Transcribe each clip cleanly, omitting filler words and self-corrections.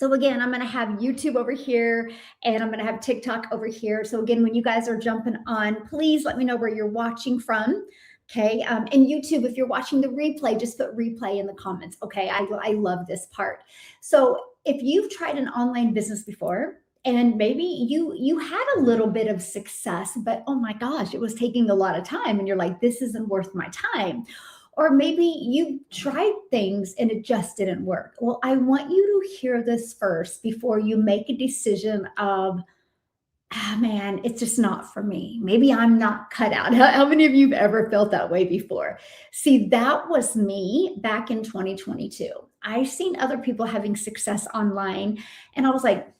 So again, I'm going to have YouTube over here and I'm going to have TikTok over here. So again, when you guys are jumping on, please let me know where you're watching from. Okay. And YouTube, if you're watching the replay, just put replay in the comments. Okay. I love this part. So if you've tried an online business before, and maybe you had a little bit of success, but oh my gosh, it was taking a lot of time and you're like, this isn't worth my time. Or maybe you tried things and it just didn't work. Well, I want you to hear this first before you make a decision of, ah, man, it's just not for me. Maybe I'm not cut out. How many of you have ever felt that way before? See, that was me back in 2022. I've seen other people having success online, and I was like,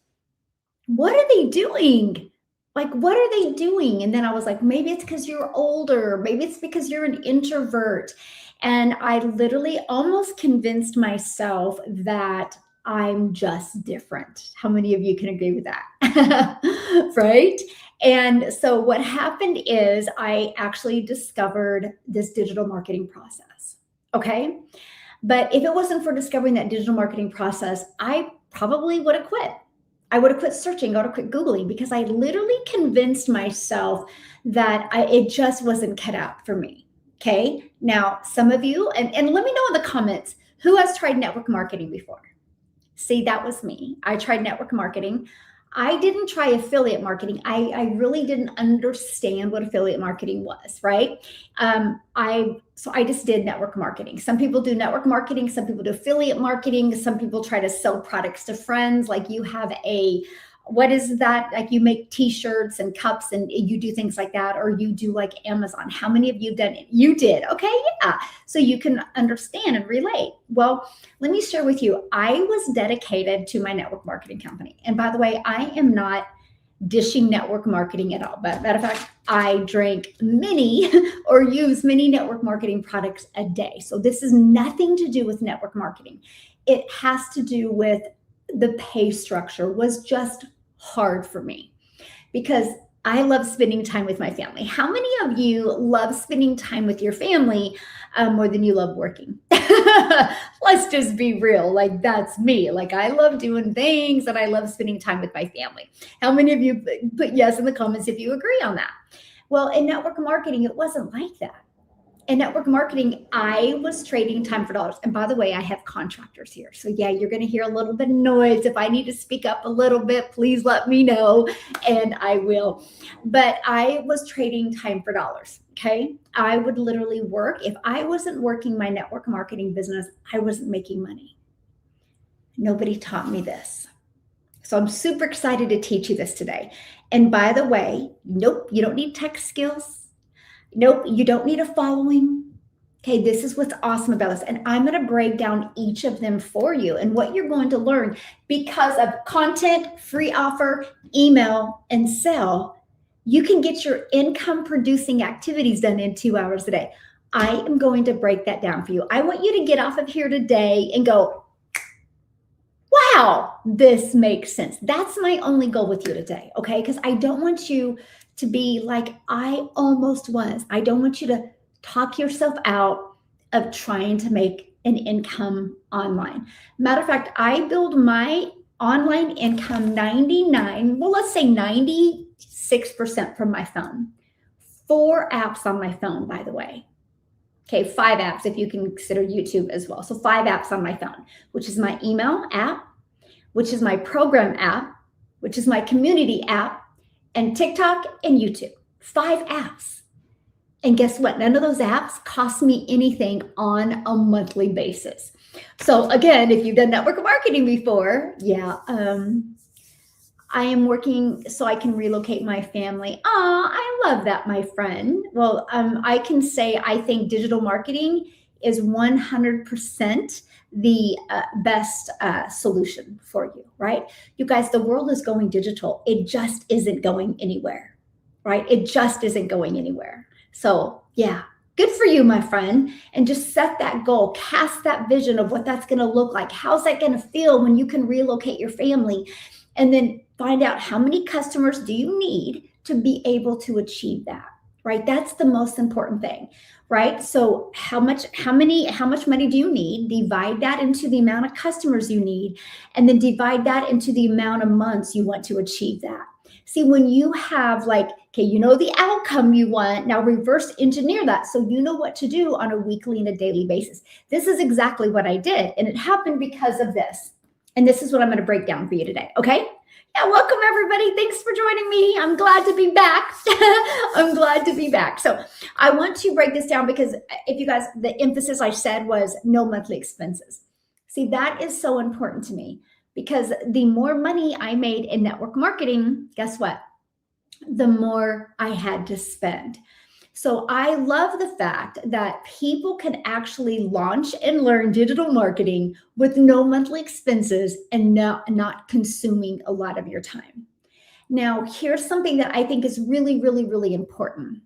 what are they doing? Like, what are they doing? And then I was like, maybe it's because you're older. Maybe it's because you're an introvert. And I literally almost convinced myself that I'm just different. How many of you can agree with that? Right? And so what happened is I actually discovered this digital marketing process. Okay. But if it wasn't for discovering that digital marketing process, I probably would have quit. I would have quit searching, I would have quit Googling, because I literally convinced myself that it just wasn't cut out for me. Okay. Now, some of you, and let me know in the comments, who has tried network marketing before? See, that was me. I tried network marketing. I didn't try affiliate marketing. I really didn't understand what affiliate marketing was, right? So I just did network marketing. Some people do network marketing, some people do affiliate marketing, some people try to sell products to friends. Like you have what is that? Like you make t-shirts and cups and you do things like that, or you do like Amazon. How many of you have done it? You did. Okay. Yeah. So you can understand and relate. Well, let me share with you, I was dedicated to my network marketing company. And by the way, I am not dishing network marketing at all. But matter of fact, I drank many or use many network marketing products a day. So this is nothing to do with network marketing. It has to do with the pay structure was just hard for me because I love spending time with my family. How many of you love spending time with your family more than you love working? Let's just be real. Like that's me. Like I love doing things and I love spending time with my family. How many of you put yes in the comments if you agree on that? Well, in network marketing, it wasn't like that. In network marketing, I was trading time for dollars. And by the way, I have contractors here. So yeah, you're going to hear a little bit of noise. If I need to speak up a little bit, please let me know and I will. But I was trading time for dollars. Okay. I would literally work. If I wasn't working my network marketing business, I wasn't making money. Nobody taught me this. So I'm super excited to teach you this today. And by the way, nope, you don't need tech skills. Nope, you don't need a following. Okay, this is what's awesome about this. And I'm going to break down each of them for you and what you're going to learn because of content, free offer, email, and sell. You can get your income producing activities done in 2 hours a day. I am going to break that down for you. I want you to get off of here today and go, wow, this makes sense. That's my only goal with you today, okay? Because I don't want you to be like I almost was. I don't want you to talk yourself out of trying to make an income online. Matter of fact, I build my online income 96% from my phone. 4 apps on my phone, by the way. Okay, 5 apps if you can consider YouTube as well. So 5 apps on my phone, which is my email app, which is my program app, which is my community app, and TikTok and YouTube. 5 apps. And guess what? None of those apps cost me anything on a monthly basis. So again, if you've done network marketing before, yeah, I am working so I can relocate my family. I love that, my friend. Well, I can say I think digital marketing is 100% the best solution for you, right? You guys, the world is going digital. It just isn't going anywhere, right? It just isn't going anywhere. So yeah, good for you, my friend. And just set that goal, cast that vision of what that's going to look like. How's that going to feel when you can relocate your family? And then find out how many customers do you need to be able to achieve that. right? That's the most important thing, right? So how much money do you need? Divide that into the amount of customers you need, and then divide that into the amount of months you want to achieve that. See, when you have like, okay, you know the outcome you want, now reverse engineer that so you know what to do on a weekly and a daily basis. This is exactly what I did, and it happened because of this. And this is what I'm going to break down for you today, okay? Yeah, welcome everybody. Thanks for joining me. I'm glad to be back. I'm glad to be back. So I want to break this down because if you guys, the emphasis I said was no monthly expenses. See, that is so important to me because the more money I made in network marketing, guess what? The more I had to spend. So I love the fact that people can actually launch and learn digital marketing with no monthly expenses and not consuming a lot of your time. Now, here's something that I think is really, really, really important.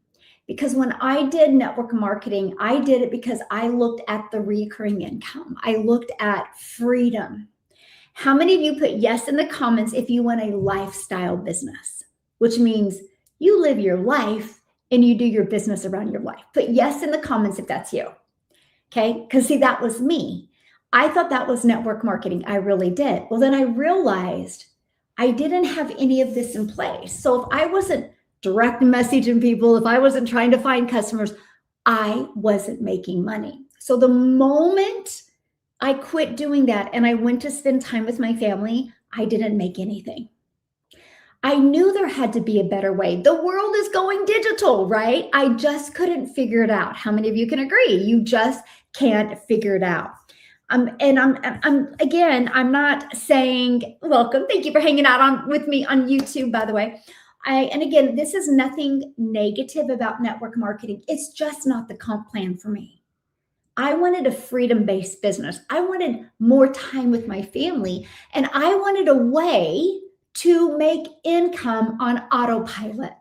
Because when I did network marketing, I did it because I looked at the recurring income. I looked at freedom. How many of you put yes in the comments if you want a lifestyle business, which means you live your life and you do your business around your life? Put yes in the comments if that's you. Okay, because see, that was me. I thought that was network marketing. I really did. Well, then I realized I didn't have any of this in place. So if I wasn't direct messaging people, if I wasn't trying to find customers, I wasn't making money. So the moment I quit doing that and I went to spend time with my family, I didn't make anything. I knew there had to be a better way. The world is going digital, right? I just couldn't figure it out. How many of you can agree? You just can't figure it out. And I'm not saying welcome. Thank you for hanging out with me on YouTube, by the way. And again, this is nothing negative about network marketing. It's just not the comp plan for me. I wanted a freedom-based business. I wanted more time with my family, and I wanted a way to make income on autopilot.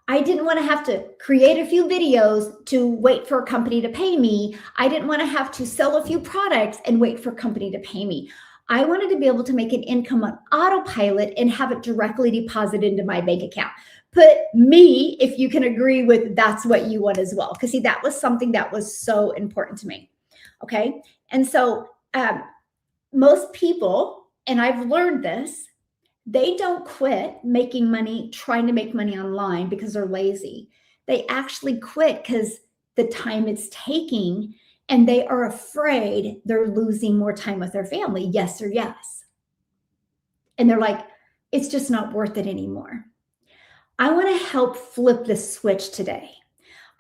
I didn't want to have to create a few videos to wait for a company to pay me. I didn't want to have to sell a few products and wait for a company to pay me. I wanted to be able to make an income on autopilot and have it directly deposited into my bank account. Put me if you can agree with that's what you want as well. Because see, that was something that was so important to me. Okay. And so most people, and I've learned this, they don't quit making money, trying to make money online because they're lazy. They actually quit because the time it's taking, and they are afraid they're losing more time with their family. Yes or yes. And they're like, it's just not worth it anymore. I want to help flip the switch today.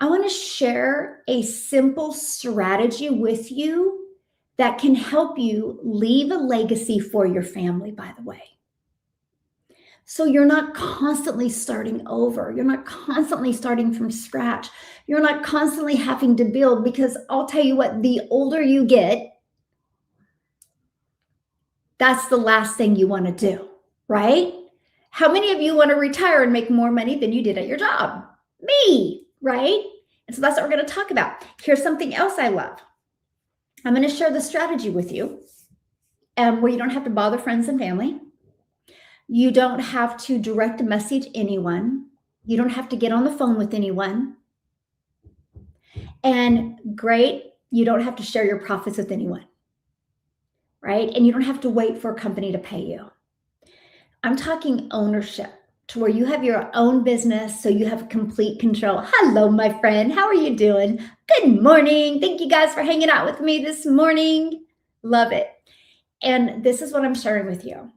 I want to share a simple strategy with you that can help you leave a legacy for your family, by the way. So you're not constantly starting over. You're not constantly starting from scratch. You're not constantly having to build, because I'll tell you what, the older you get, that's the last thing you want to do, right? How many of you want to retire and make more money than you did at your job? Me, right? And so that's what we're going to talk about. Here's something else I love. I'm going to share the strategy with you where you don't have to bother friends and family. You don't have to direct message anyone. You don't have to get on the phone with anyone. And great, you don't have to share your profits with anyone, right? And you don't have to wait for a company to pay you. I'm talking ownership, to where you have your own business, so you have complete control. Hello, my friend. How are you doing? Good morning. Thank you guys for hanging out with me this morning. Love it. And this is what I'm sharing with you,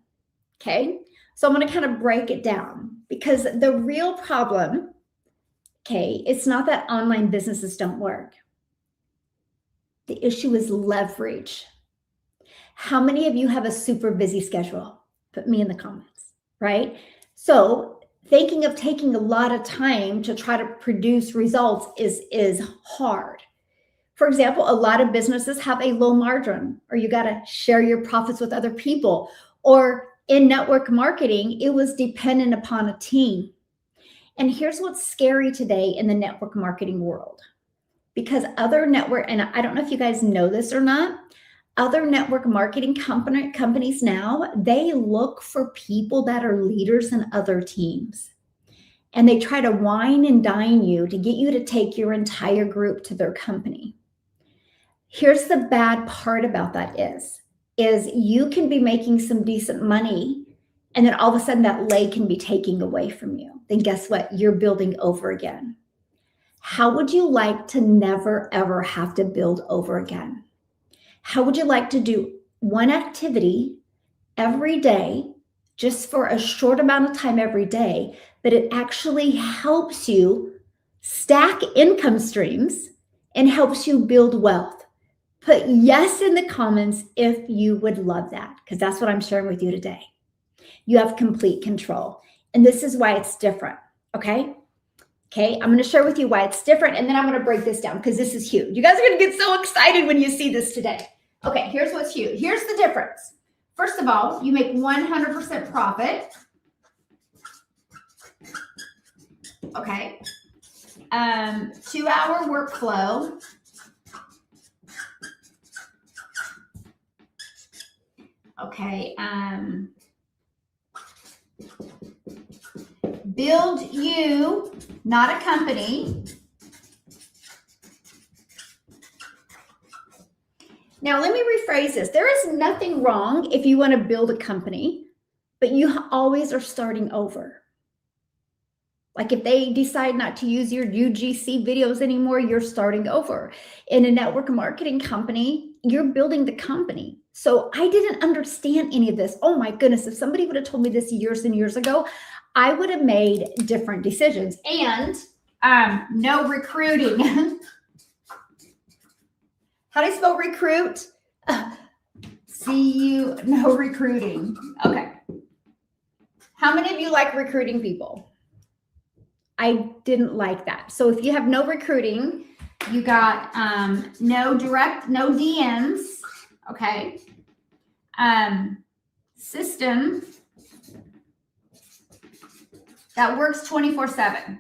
okay? So I'm going to kind of break it down, because the real problem, okay, it's not that online businesses don't work. The issue is leverage. How many of you have a super busy schedule? Put me in the comments, right? So thinking of taking a lot of time to try to produce results is hard. For example, a lot of businesses have a low margin, or you got to share your profits with other people. Or in network marketing, it was dependent upon a team. And here's what's scary today in the network marketing world, because other network, and I don't know if you guys know this or not, other network marketing companies now, they look for people that are leaders in other teams. and they try to wine and dine you to get you to take your entire group to their company. Here's the bad part about that is you can be making some decent money, and then all of a sudden that leg can be taken away from you. Then guess what? You're building over again. How would you like to never, ever have to build over again? How would you like to do one activity every day, just for a short amount of time every day, but it actually helps you stack income streams and helps you build wealth? Put yes in the comments if you would love that, because that's what I'm sharing with you today. You have complete control. And this is why it's different, okay? Okay, I'm going to share with you why it's different, and then I'm going to break this down because this is huge. You guys are going to get so excited when you see this today. Okay, here's what's huge. Here's the difference. First of all, you make 100% profit. Okay. 2-hour workflow. Okay. Build you, not a company. Now, let me rephrase this. There is nothing wrong if you want to build a company, but you always are starting over. Like if they decide not to use your UGC videos anymore, you're starting over. In a network marketing company, you're building the company. So I didn't understand any of this. Oh my goodness, if somebody would have told me this years and years ago, I would have made different decisions. And no recruiting. How do I spell recruit? No recruiting. Okay. How many of you like recruiting people? I didn't like that. So if you have no recruiting, you got no DMs. Okay. System that works 24/7.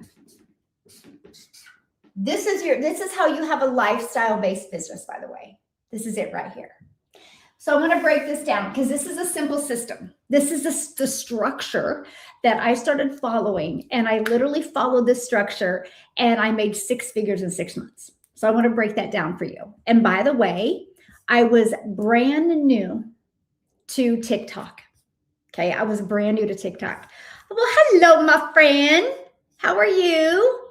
This is how you have a lifestyle-based business, by the way. This is it right here. So I'm going to break this down because this is a simple system. This is the structure that I started following, and I literally followed this structure, and I made 6 figures in 6 months. So I want to break that down for you. And by the way, I was brand new to TikTok. Okay, I was brand new to TikTok. Well, hello, my friend. How are you?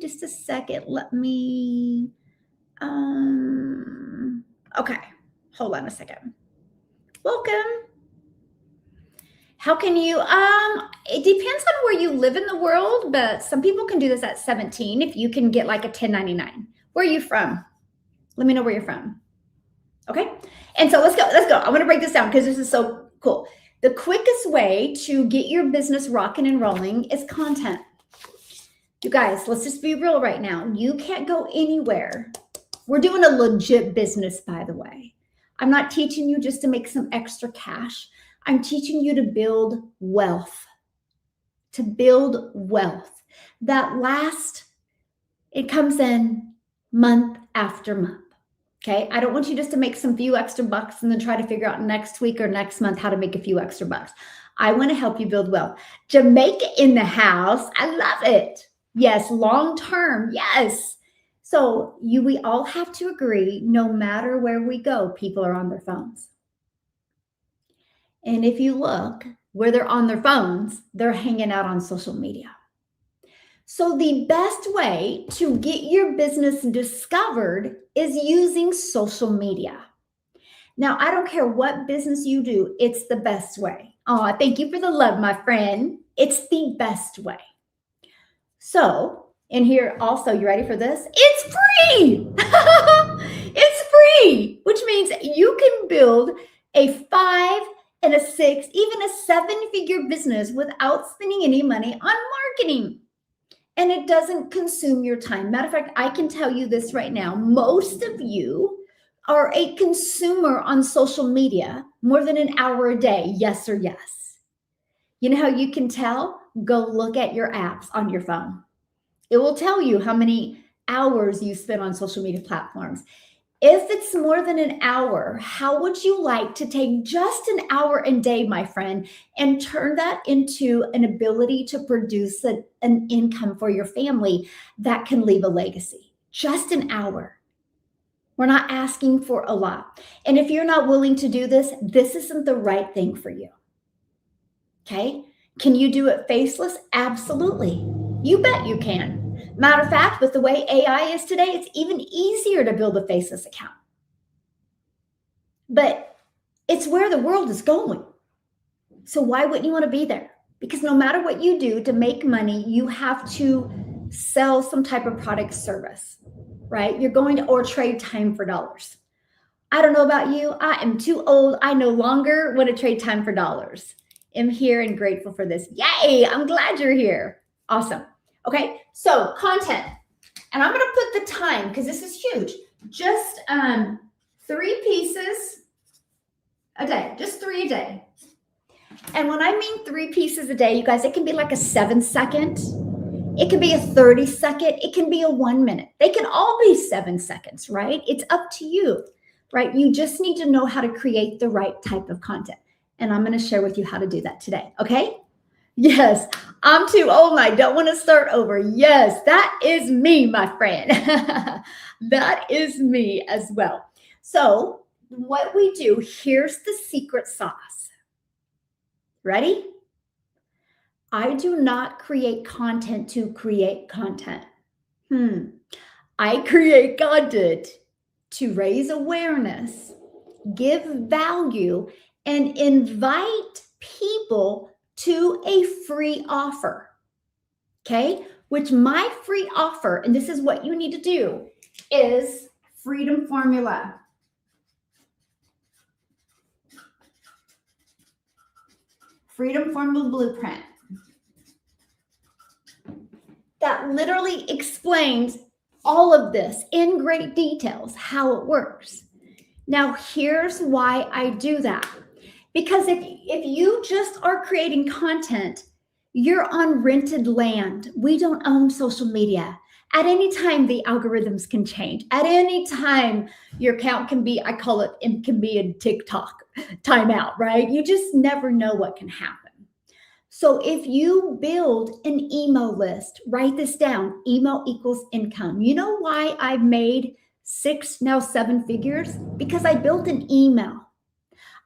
Just a second. Let me. Okay, hold on a second. Welcome. How can you? It depends on where you live in the world, but some people can do this at 17 if you can get like a 1099. Where are you from? Let me know where you're from. Okay, and so let's go. I want to break this down because this is so cool. The quickest way to get your business rocking and rolling is content. You guys, let's just be real right now. You can't go anywhere. We're doing a legit business, by the way. I'm not teaching you just to make some extra cash. I'm teaching you to build wealth. To build wealth. It comes in month after month. Okay, I don't want you just to make some few extra bucks and then try to figure out next week or next month how to make a few extra bucks. I want to help you build wealth. Jamaica in the house. I love it. Yes, long term. Yes. So we all have to agree, no matter where we go, people are on their phones. And if you look where they're on their phones, they're hanging out on social media. So the best way to get your business discovered is using social media. Now, I don't care what business you do, it's the best way. Oh, thank you for the love, my friend. It's the best way. So, and here also, you ready for this? It's free. It's free, which means you can build a 5 and a 6, even a 7-figure business without spending any money on marketing. And it doesn't consume your time. Matter of fact, I can tell you this right now. Most of you are a consumer on social media more than an hour a day. Yes or yes. You know how you can tell? Go look at your apps on your phone. It will tell you how many hours you spend on social media platforms. If it's more than an hour, how would you like to take just an hour a day, my friend, and turn that into an ability to produce an income for your family that can leave a legacy? Just an hour. We're not asking for a lot. And if you're not willing to do this, this isn't the right thing for you. Okay? Can you do it faceless? Absolutely. You bet you can. Matter of fact, with the way AI is today, it's even easier to build a faceless account. But it's where the world is going. So why wouldn't you want to be there? Because no matter what you do to make money, you have to sell some type of product service, right? You're going to, or trade time for dollars. I don't know about you. I am too old. I no longer want to trade time for dollars. I'm here and grateful for this. Yay. I'm glad you're here. Awesome. Okay. So content, and I'm going to put the time because this is huge. Just 3 pieces a day, just 3 a day. And when I mean 3 pieces a day, you guys, it can be like a 7-second. It can be a 30-second. It can be a 1 minute. They can all be 7 seconds, right? It's up to you, right? You just need to know how to create the right type of content. And I'm going to share with you how to do that today. Okay. Yes. I'm too old and I don't want to start over. Yes. That is me, my friend. That is me as well. So what we do, here's the secret sauce. Ready? I do not create content to create content. I create content to raise awareness, give value, and invite people to a free offer. Okay? Which my free offer, and this is what you need to do, is Freedom Formula. Freedom Formula Blueprint. That literally explains all of this in great details, how it works. Now, here's why I do that. Because if you just are creating content, you're on rented land. We don't own social media. At any time, the algorithms can change. At any time, your account can be, I call it, it can be a TikTok timeout, right? You just never know what can happen. So if you build an email list, write this down, email equals income. You know why I've made 6, now 7 figures? Because I built an email.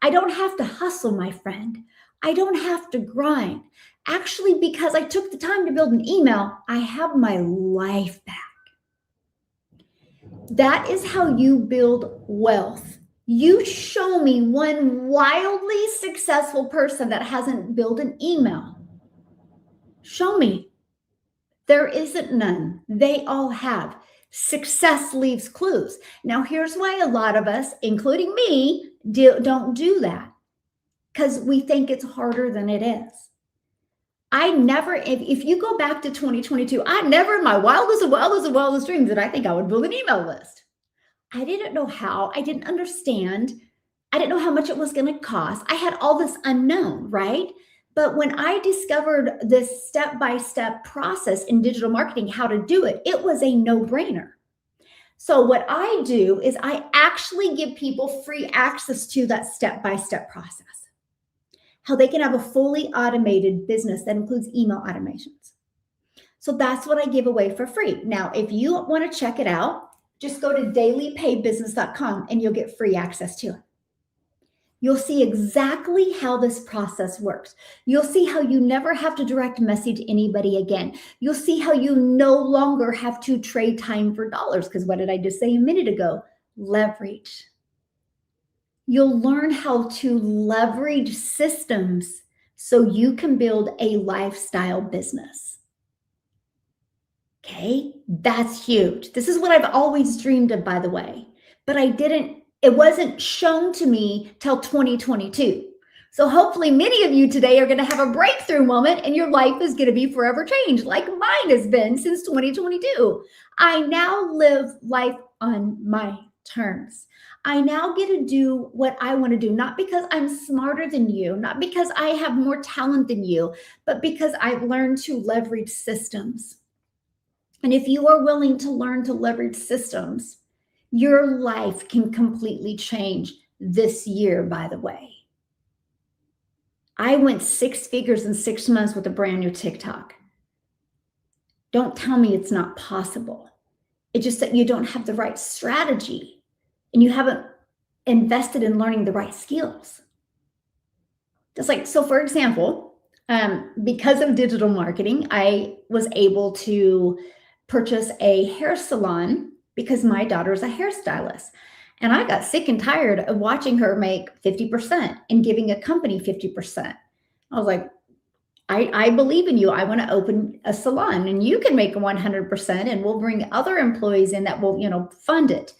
I don't have to hustle, my friend. I don't have to grind. Actually, because I took the time to build an email, I have my life back. That is how you build wealth. You show me one wildly successful person that hasn't built an email. Show me. There isn't none. They all have. Success leaves clues. Now, here's why a lot of us, including me, don't do that. Because we think it's harder than it is. I never, if you go back to 2022, I never in my wildest dreams did I think I would build an email list. I didn't know how. I didn't understand. I didn't know how much it was going to cost. I had all this unknown, right? But when I discovered this step-by-step process in digital marketing, how to do it, it was a no-brainer. So what I do is I actually give people free access to that step-by-step process. How they can have a fully automated business that includes email automations. So that's what I give away for free. Now, if you want to check it out, just go to dailypaybusiness.com and you'll get free access to it. You'll see exactly how this process works. You'll see how you never have to direct message anybody again. You'll see how you no longer have to trade time for dollars, because what did I just say a minute ago? Leverage. You'll learn how to leverage systems so you can build a lifestyle business. Okay, that's huge. This is what I've always dreamed of, by the way, but it wasn't shown to me till 2022. So hopefully many of you today are going to have a breakthrough moment and your life is going to be forever changed, like mine has been since 2022. I now live life on my terms. I now get to do what I want to do, not because I'm smarter than you, not because I have more talent than you, but because I've learned to leverage systems. And if you are willing to learn to leverage systems, Your life can completely change this year, by the way. I went 6 figures in 6 months with a brand new TikTok. Don't tell me it's not possible. It's just that you don't have the right strategy and you haven't invested in learning the right skills. Just like, so for example, because of digital marketing, I was able to purchase a hair salon because my daughter is a hairstylist. And I got sick and tired of watching her make 50% and giving a company 50%. I was like, I believe in you. I want to open a salon and you can make 100% and we'll bring other employees in that will, fund it.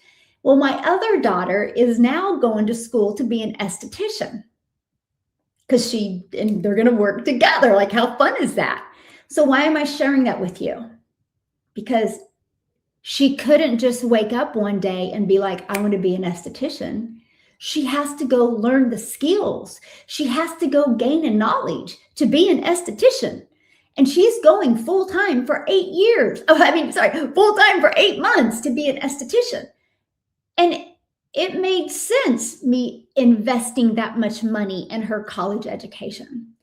Well, my other daughter is now going to school to be an esthetician because they're going to work together. Like, how fun is that? So why am I sharing that with you? Because she couldn't just wake up one day and be like, I want to be an esthetician. She has to go learn the skills. She has to go gain a knowledge to be an esthetician. And she's going full-time for 8 years. Full-time for 8 months to be an esthetician. And it made sense, me investing that much money in her college education.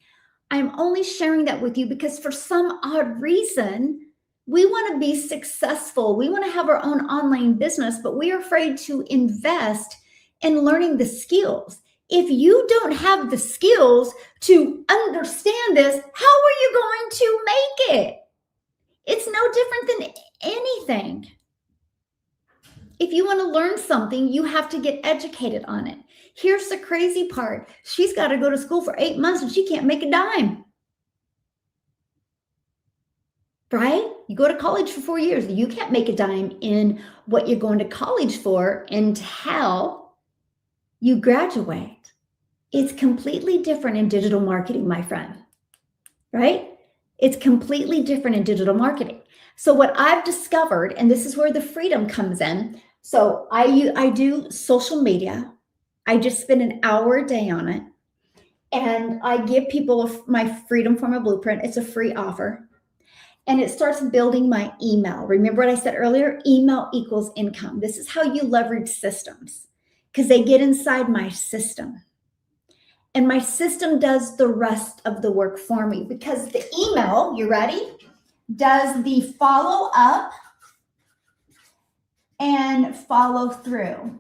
I'm only sharing that with you because for some odd reason, we want to be successful. We want to have our own online business, but we are afraid to invest in learning the skills. If you don't have the skills to understand this, how are you going to make it? It's no different than anything. If you want to learn something, you have to get educated on it. Here's the crazy part. She's got to go to school for 8 months and she can't make a dime. Right? You go to college for 4 years. You can't make a dime in what you're going to college for until you graduate. It's completely different in digital marketing, my friend. Right? It's completely different in digital marketing. So what I've discovered, and this is where the freedom comes in. So I do social media. I just spend an hour a day on it. And I give people my Freedom Formula Blueprint. It's a free offer. And it starts building my email. Remember what I said earlier? Email equals income. This is how you leverage systems because they get inside my system. And my system does the rest of the work for me because the email, you ready, does the follow up and follow through.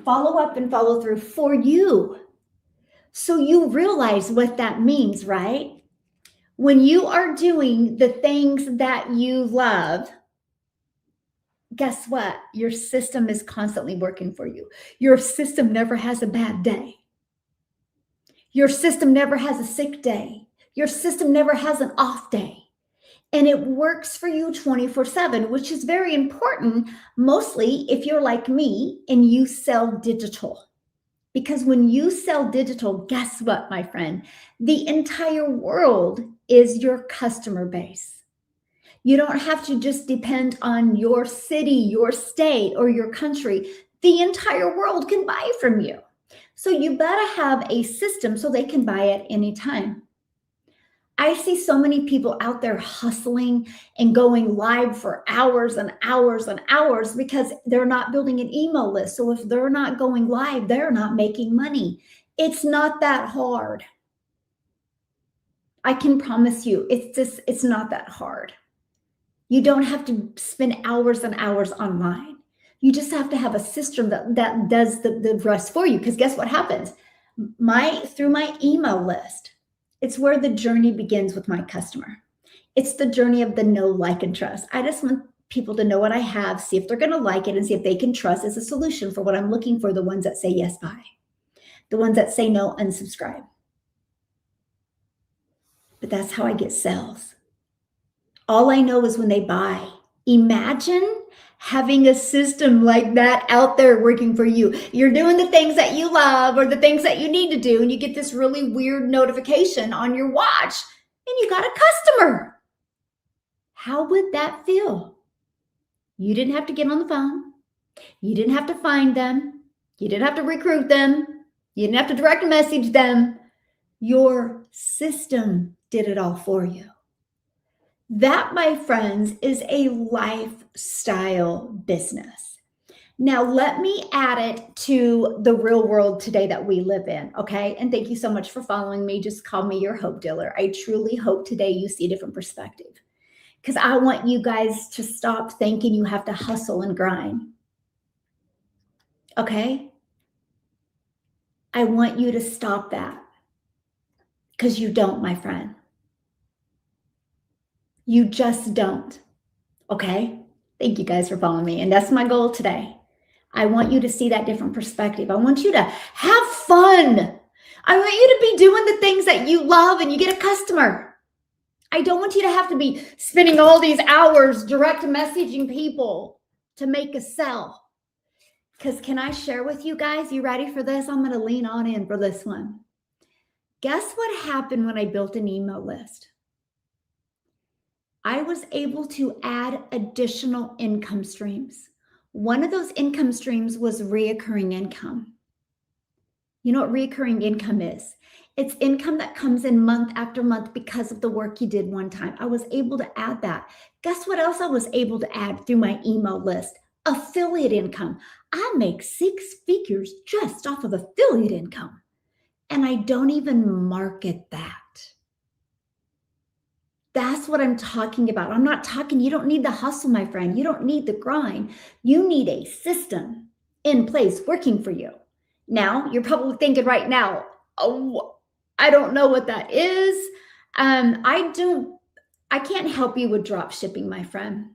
Follow up and follow through for you. So you realize what that means, right? When you are doing the things that you love, guess what? Your system is constantly working for you. Your system never has a bad day. Your system never has a sick day. Your system never has an off day. And it works for you 24/7, which is very important, mostly if you're like me and you sell digital. Because when you sell digital, guess what, my friend? The entire world is your customer base. You don't have to just depend on your city, your state, or your country. The entire world can buy from you. So you better have a system so they can buy at any time. I see so many people out there hustling and going live for hours and hours and hours because they're not building an email list. So if they're not going live, they're not making money. It's not that hard. I can promise you, it's not that hard. You don't have to spend hours and hours online. You just have to have a system that does the rest for you. Because guess what happens? Through my email list, it's where the journey begins with my customer. It's the journey of the know, like, and trust. I just want people to know what I have, see if they're going to like it, and see if they can trust as a solution for what I'm looking for. The ones that say yes, buy. The ones that say no, unsubscribe. But that's how I get sales. All I know is when they buy. Imagine having a system like that out there working for you. You're doing the things that you love or the things that you need to do, and you get this really weird notification on your watch, and you got a customer. How would that feel? You didn't have to get on the phone. You didn't have to find them. You didn't have to recruit them. You didn't have to direct message them. Your system did it all for you. That, my friends, is a lifestyle business. Now, let me add it to the real world today that we live in, okay? And thank you so much for following me. Just call me your hope dealer. I truly hope today you see a different perspective, because I want you guys to stop thinking you have to hustle and grind, okay? I want you to stop that, because you don't, my friend. You just don't, okay? Thank you guys for following me. And that's my goal today. I want you to see that different perspective. I want you to have fun. I want you to be doing the things that you love and you get a customer. I don't want you to have to be spending all these hours direct messaging people to make a sell. Because can I share with you guys? You ready for this? I'm going to lean on in for this one. Guess what happened when I built an email list? I was able to add additional income streams. One of those income streams was reoccurring income. You know what reoccurring income is? It's income that comes in month after month because of the work you did one time. I was able to add that. Guess what else I was able to add through my email list? Affiliate income. I make 6 figures just off of affiliate income, and I don't even market that. That's what I'm talking about. I'm not talking, you don't need the hustle, my friend. You don't need the grind. You need a system in place working for you. Now, you're probably thinking right now, oh, I don't know what that is. I can't help you with drop shipping, my friend.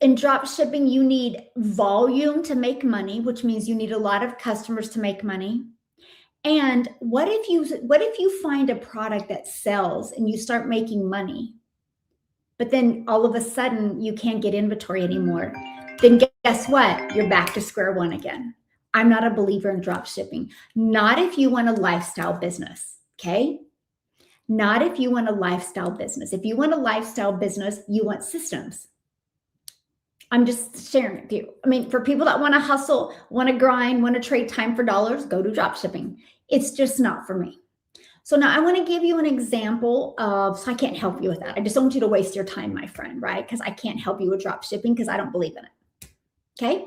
In drop shipping, you need volume to make money, which means you need a lot of customers to make money. And what if you find a product that sells and you start making money, but then all of a sudden you can't get inventory anymore? Then guess what? You're back to square one again. I'm not a believer in drop shipping. Not if you want a lifestyle business, okay? Not if you want a lifestyle business. If you want a lifestyle business, you want systems. I'm just sharing with you. I mean, for people that want to hustle, want to grind, want to trade time for dollars, go to drop shipping. It's just not for me. So now I want to give you an example of, so I can't help you with that. I just don't want you to waste your time, my friend, right? Because I can't help you with drop shipping because I don't believe in it. Okay.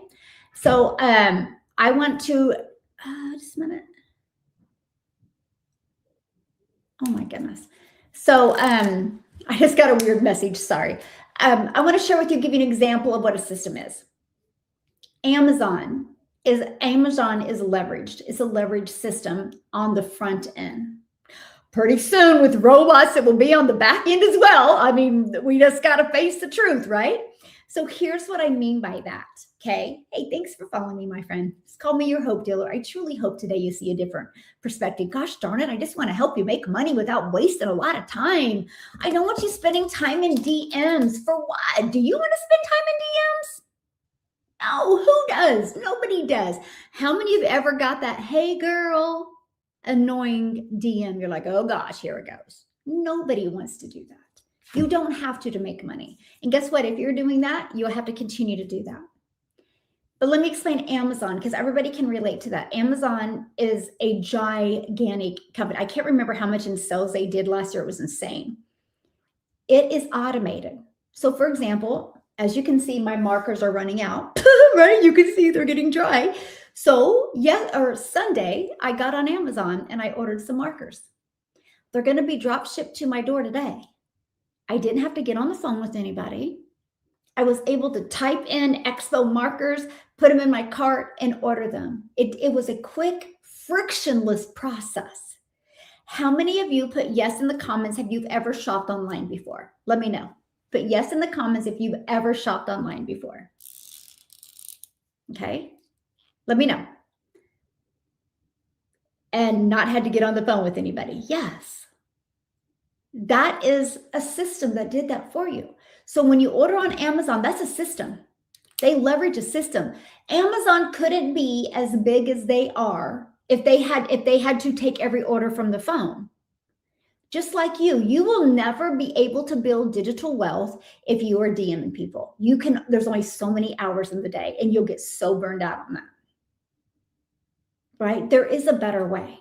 So I want to, just a minute. Oh my goodness. So I just got a weird message. Sorry. I want to share with you, give you an example of what a system is. Amazon is leveraged. It's a leveraged system on the front end. Pretty soon with robots, it will be on the back end as well. I mean, we just got to face the truth, right? So here's what I mean by that. Okay. Hey, thanks for following me, my friend. Just call me your hope dealer. I truly hope today you see a different perspective. Gosh darn it. I just want to help you make money without wasting a lot of time. I don't want you spending time in DMs. For what? Do you want to spend time in DMs? No, who does? Nobody does. How many of you ever got that, hey girl, annoying DM? You're like, oh gosh, here it goes. Nobody wants to do that. You don't have to make money. And guess what? If you're doing that, you'll have to continue to do that. But let me explain Amazon, because everybody can relate to that. Amazon is a gigantic company. I can't remember how much in sales they did last year. It was insane. It is automated. So for example, as you can see, my markers are running out, right? You can see they're getting dry. So Sunday, I got on Amazon and I ordered some markers. They're going to be drop shipped to my door today. I didn't have to get on the phone with anybody. I was able to type in Expo markers, put them in my cart, and order them. It was a quick, frictionless process. How many of you put yes in the comments? Have you ever shopped online before? Let me know. Put yes in the comments if you've ever shopped online before. Okay, let me know. And not had to get on the phone with anybody. Yes. That is a system that did that for you. So when you order on Amazon, that's a system. They leverage a system. Amazon couldn't be as big as they are if they had to take every order from the phone. Just like you will never be able to build digital wealth if you are DMing people. There's only so many hours in the day and you'll get so burned out on that. Right? There is a better way.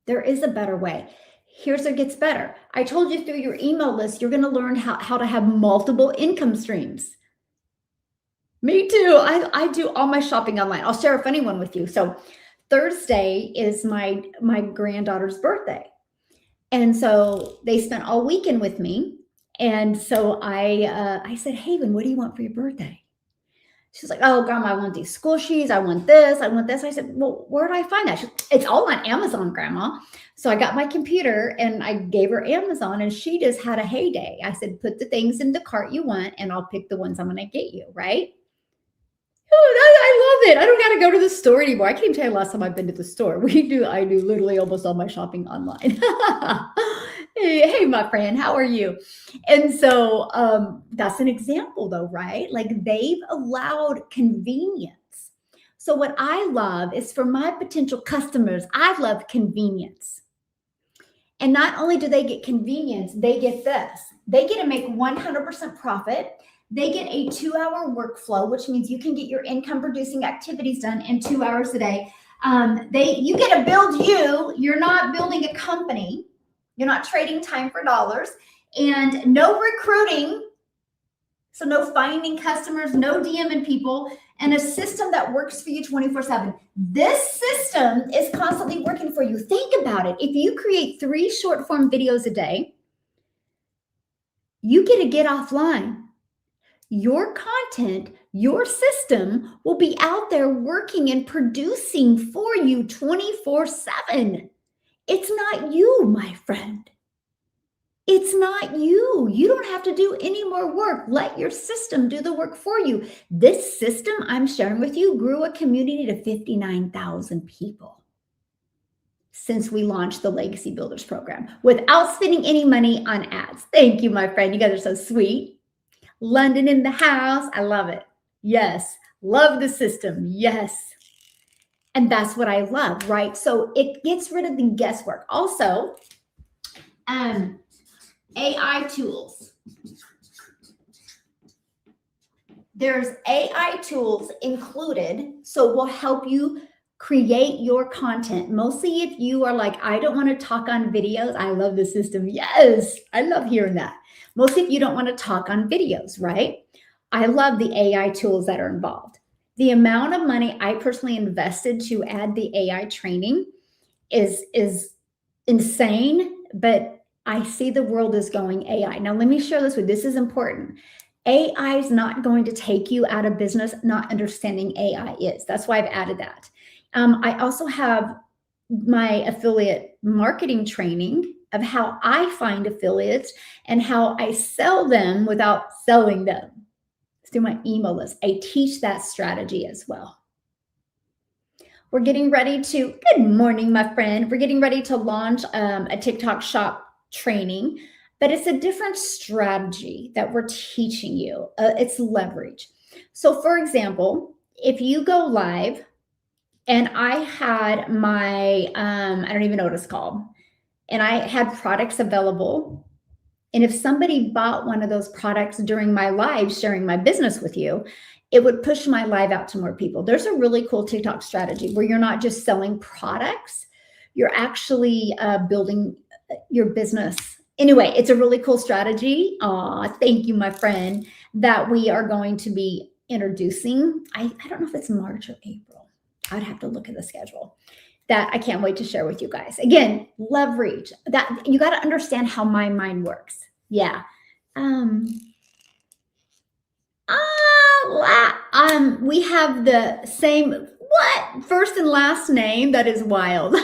There is a better way. Here's what gets better. I told you through your email list, you're going to learn how to have multiple income streams. Me too. I do all my shopping online. I'll share a funny one with you. So Thursday is my granddaughter's birthday. And so they spent all weekend with me. And so I said, Haven, what do you want for your birthday? She's like, oh, Grandma, I want these school shoes. I want this. I want this. I said, well, where do I find that? It's all on Amazon, Grandma. So I got my computer and I gave her Amazon and she just had a heyday. I said, put the things in the cart you want and I'll pick the ones I'm going to get you, right? Oh, I love it. I don't got to go to the store anymore. I can't even tell you the last time I've been to the store. I do literally almost all my shopping online. Hey, my friend, how are you? And so that's an example though, right? Like they've allowed convenience. So what I love is for my potential customers, I love convenience. And not only do they get convenience, they get this. They get to make 100% profit. They get a 2-hour workflow, which means you can get your income producing activities done in 2 hours a day. You get to build you. You're not building a company. You're not trading time for dollars, and no recruiting. So no finding customers, no DMing people, and a system that works for you 24/7. This system is constantly working for you. Think about it. If you create 3 short form videos a day, you get offline. Your content, your system will be out there working and producing for you 24/7. It's not you, my friend. It's not you. You don't have to do any more work. Let your system do the work for you. This system I'm sharing with you grew a community to 59,000 people since we launched the Legacy Builders program without spending any money on ads. Thank you, my friend. You guys are so sweet. London in the house. I love it. Yes. Love the system. Yes. And that's what I love, right? So it gets rid of the guesswork. Also, AI tools. There's AI tools included, so will help you create your content. Mostly if you are like, I don't want to talk on videos. I love the system. Yes, I love hearing that. Mostly if you don't want to talk on videos, right? I love the AI tools that are involved. The amount of money I personally invested to add the AI training is insane, but I see the world is going AI. Now, let me share this with you. This is important. AI is not going to take you out of business. Not understanding AI is. That's why I've added that. I also have my affiliate marketing training of how I find affiliates and how I sell them without selling them. Through my email list. I teach that strategy as well. We're getting ready to, good morning, my friend. We're getting ready to launch a TikTok shop training, but it's a different strategy that we're teaching you. It's leverage. So for example, if you go live and I had my, I don't even know what it's called, and I had products available. And if somebody bought one of those products during my live sharing my business with you, it would push my live out to more people. There's a really cool TikTok strategy where you're not just selling products, you're actually building your business. Anyway, it's a really cool strategy. Thank you, my friend, that we are going to be introducing. I don't know if it's March or April. I'd have to look at the schedule. That I can't wait to share with you guys. Again, leverage. That you got to understand how my mind works. Yeah. We have the same first and last name. That is wild.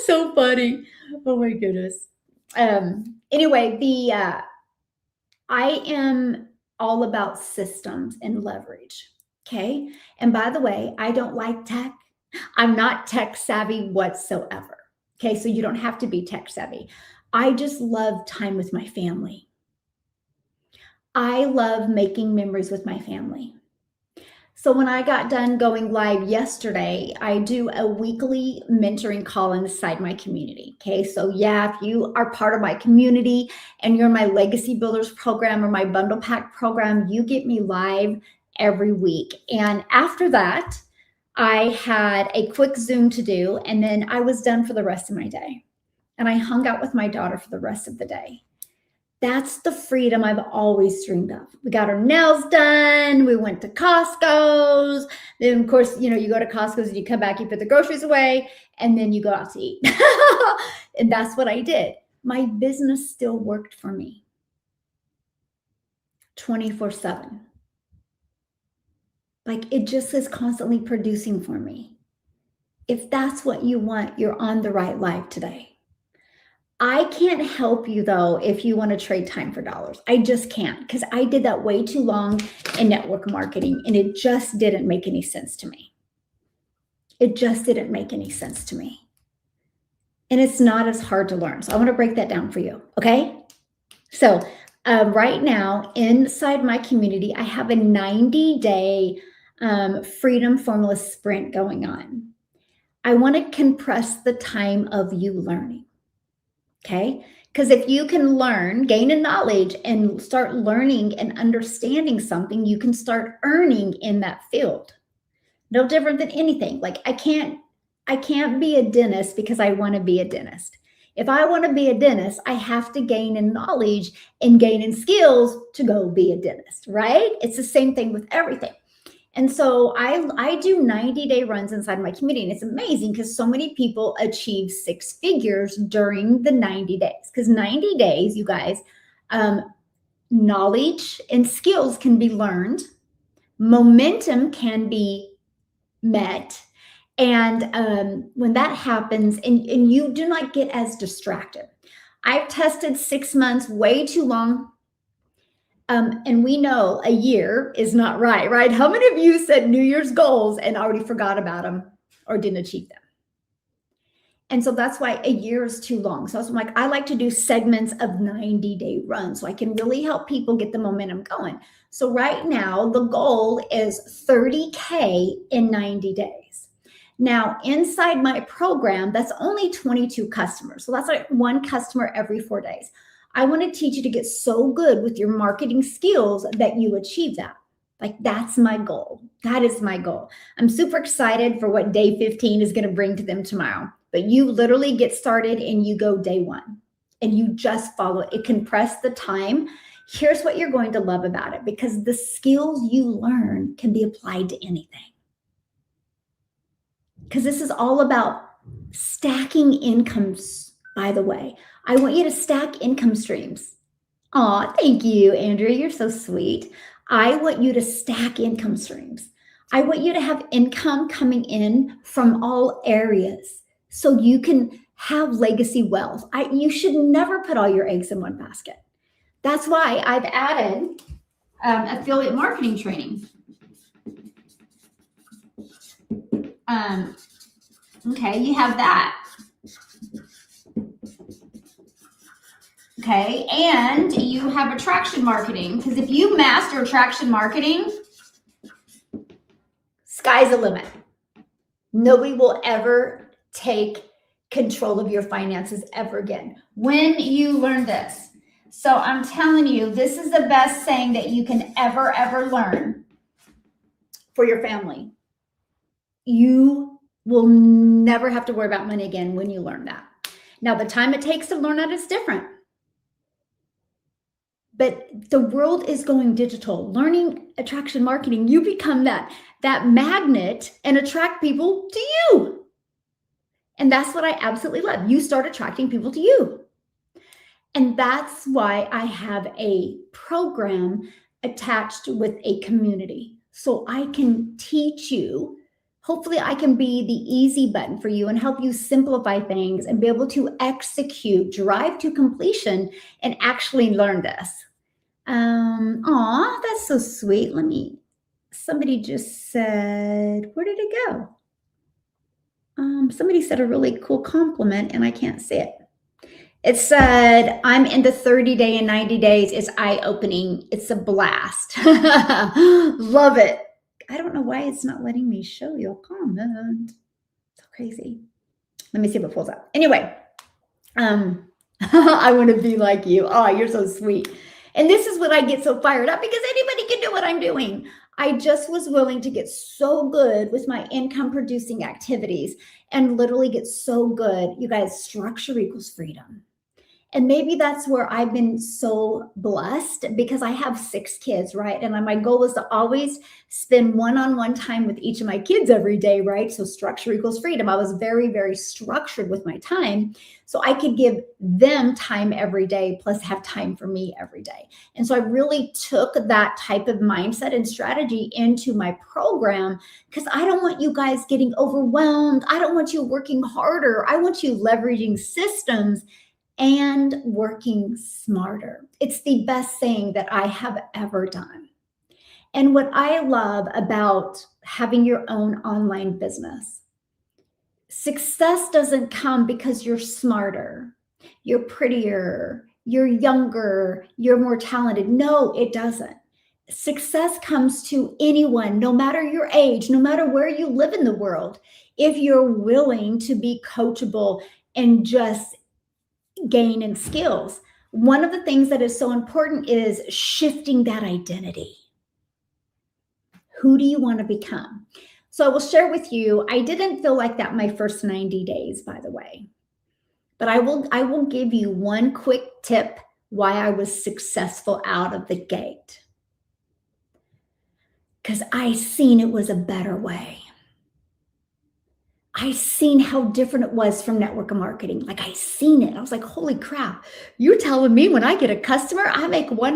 So funny. Oh my goodness. Anyway, I am all about systems and leverage. Okay. And by the way, I don't like tech. I'm not tech savvy whatsoever. Okay, so you don't have to be tech savvy. I just love time with my family. I love making memories with my family. So when I got done going live yesterday, I do a weekly mentoring call inside my community. Okay, so yeah, if you are part of my community and you're in my Legacy Builders program or my Bundle Pack program, you get me live every week. And after that, I had a quick Zoom to do, and then I was done for the rest of my day. and I hung out with my daughter for the rest of the day. That's the freedom I've always dreamed of. We got our nails done. We went to Costco's. Then, of course, you go to Costco's and you come back, you put the groceries away, and then you go out to eat. And that's what I did. My business still worked for me 24/7. Like, it just is constantly producing for me. If that's what you want, you're on the right life today. I can't help you, though, if you want to trade time for dollars. I just can't, because I did that way too long in network marketing, and it just didn't make any sense to me. It just didn't make any sense to me. And it's not as hard to learn. So I want to break that down for you, okay? So right now, inside my community, I have a 90-day freedom formula sprint going on. I want to compress the time of you learning. Okay, because if you can learn, gain a knowledge, and start learning and understanding something, you can start earning in that field. No different than anything. Like, I can't be a dentist because I want to be a dentist. If I want to be a dentist, I have to gain in knowledge and gain in skills to go be a dentist, right? It's the same thing with everything. And so I do 90-day runs inside my community, and it's amazing because so many people achieve 6 figures during the 90 days. Because 90 days, you guys, knowledge and skills can be learned, momentum can be met, and when that happens, and you do not get as distracted. I've tested 6 months, way too long. And we know a year is not right? How many of you set New Year's goals and already forgot about them or didn't achieve them? And so that's why a year is too long. So I'm like, I like to do segments of 90-day runs so I can really help people get the momentum going. So right now, the goal is 30K in 90 days. Now, inside my program, that's only 22 customers. So that's like 1 customer every 4 days. I want to teach you to get so good with your marketing skills that you achieve that. Like, that's my goal. That is my goal. I'm super excited for what day 15 is going to bring to them tomorrow. But you literally get started and you go day 1 and you just follow it. It compress the time. Here's what you're going to love about it, because the skills you learn can be applied to anything. Because this is all about stacking incomes, by the way. I want you to stack income streams. Aw, thank you, Andrea. You're so sweet. I want you to stack income streams. I want you to have income coming in from all areas so you can have legacy wealth. You should never put all your eggs in one basket. That's why I've added affiliate marketing training. Okay, you have that. Okay, and you have attraction marketing, because if you master attraction marketing, sky's the limit. Nobody will ever take control of your finances ever again when you learn this. So I'm telling you, this is the best saying that you can ever learn for your family. You will never have to worry about money again when you learn that. Now, the time it takes to learn that is different. But the world is going digital. Learning attraction marketing, you become that magnet and attract people to you. And that's what I absolutely love. You start attracting people to you. And that's why I have a program attached with a community. So I can teach you. Hopefully I can be the easy button for you and help you simplify things and be able to execute, drive to completion, and actually learn this. Aw, that's so sweet. Somebody just said, where did it go? Somebody said a really cool compliment and I can't see it. It said, I'm in the 30-day and 90 days. It's eye-opening. It's a blast. Love it. I don't know why it's not letting me show your comment. So crazy. Let me see if it pulls up. Anyway, I want to be like you. Oh, you're so sweet. And this is what I get so fired up, because anybody can do what I'm doing. I just was willing to get so good with my income producing activities and literally get so good. You guys, structure equals freedom. And maybe that's where I've been so blessed because I have 6 kids, right? And my goal was to always spend one-on-one time with each of my kids every day, right? So structure equals freedom. I was very, very structured with my time so I could give them time every day plus have time for me every day. And so I really took that type of mindset and strategy into my program because I don't want you guys getting overwhelmed. I don't want you working harder. I want you leveraging systems and working smarter. It's the best thing that I have ever done. And what I love about having your own online business, success doesn't come because you're smarter, you're prettier, you're younger, you're more talented. No, it doesn't. Success comes to anyone, no matter your age, no matter where you live in the world, if you're willing to be coachable and just gain in skills. One of the things that is so important is shifting that identity. Who do you want to become? So I will share with you, I didn't feel like that my first 90 days, by the way. But I will give you one quick tip why I was successful out of the gate. Because I seen it was a better way. I seen how different it was from network marketing. Like I seen it. I was like, holy crap. You're telling me when I get a customer, I make 100%. I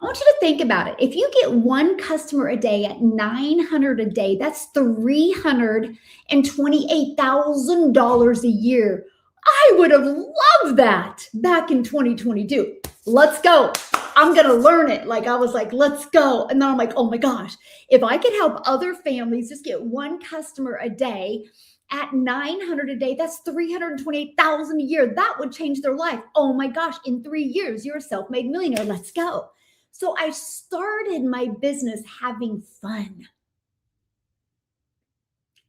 want you to think about it. If you get one customer a day at $900 a day, that's $328,000 a year. I would have loved that back in 2022. Let's go. I'm going to learn it. Like I was like, let's go. And then I'm like, oh my gosh, if I could help other families just get one customer a day at $900 a day, that's $328,000 a year. That would change their life. Oh my gosh, in 3 years, you're a self-made millionaire. Let's go. So I started my business having fun.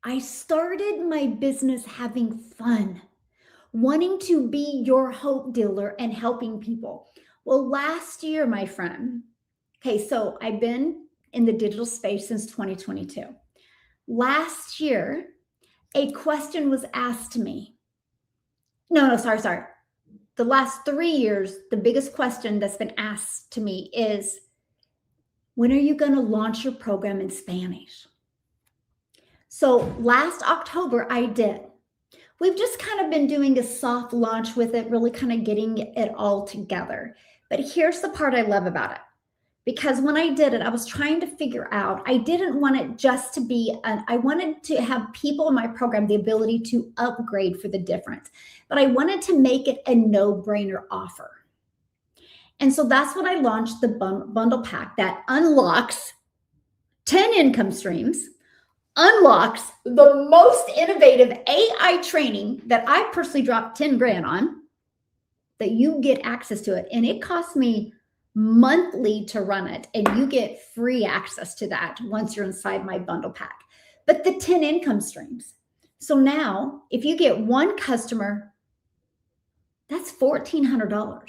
I started my business having fun, wanting to be your hope dealer and helping people. Well, last year, my friend, okay, so I've been in the digital space since 2022. Last year, a question was asked to me. Sorry. The last 3 years, the biggest question that's been asked to me is, when are you going to launch your program in Spanish? So last October, I did. We've just kind of been doing a soft launch with it, really kind of getting it all together. But here's the part I love about it. Because when I did it, I was trying to figure out, I didn't want it just to be, I wanted to have people in my program the ability to upgrade for the difference. But I wanted to make it a no-brainer offer. And so that's when I launched the bundle pack that unlocks 10 income streams, unlocks the most innovative AI training that I personally dropped 10 grand on, that you get access to it. And it costs me monthly to run it. And you get free access to that once you're inside my bundle pack. But the 10 income streams. So now if you get one customer, that's $1,400.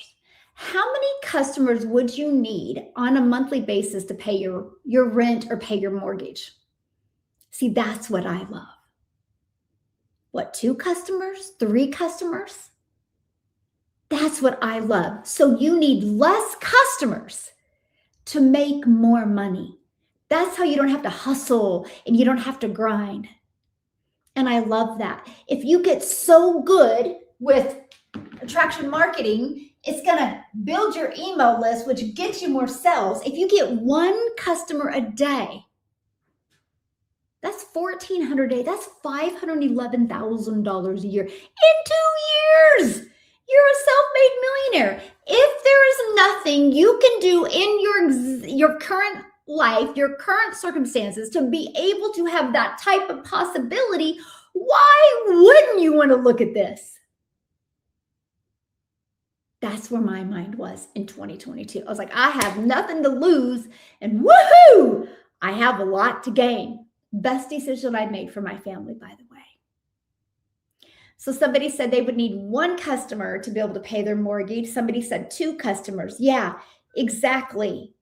How many customers would you need on a monthly basis to pay your rent or pay your mortgage? See, that's what I love. What, 2 customers, 3 customers? That's what I love. So you need less customers to make more money. That's how you don't have to hustle and you don't have to grind. And I love that. If you get so good with attraction marketing, it's going to build your email list, which gets you more sales. If you get one customer a day, that's $1,400 a day. That's $511,000 a year in 2 years. You're a self-made millionaire. If there is nothing you can do in your current life, your current circumstances to be able to have that type of possibility, why wouldn't you want to look at this? That's where my mind was in 2022. I was like, I have nothing to lose and woohoo, I have a lot to gain. Best decision I made for my family, by the way. So somebody said they would need 1 customer to be able to pay their mortgage. Somebody said 2 customers. Yeah, exactly.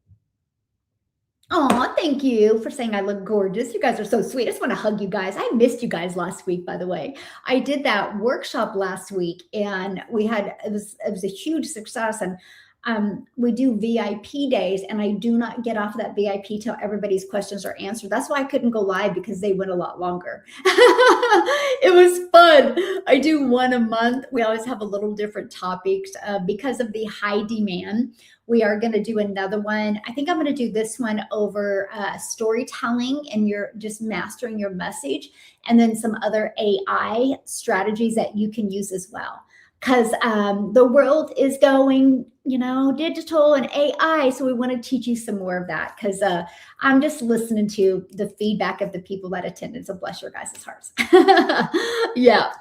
Oh, thank you for saying I look gorgeous. You guys are so sweet. I just want to hug you guys. I missed you guys last week, by the way. I did that workshop last week, and we had it was a huge success. And we do VIP days, and I do not get off of that VIP till everybody's questions are answered. That's why I couldn't go live, because they went a lot longer. It was fun. I do one a month. We always have a little different topics because of the high demand. We are going to do another one. I think I'm going to do this one over storytelling, and you're just mastering your message, and then some other AI strategies that you can use as well. Because the world is going, digital and AI. So we want to teach you some more of that, because I'm just listening to the feedback of the people that attended. So bless your guys' hearts. Yeah.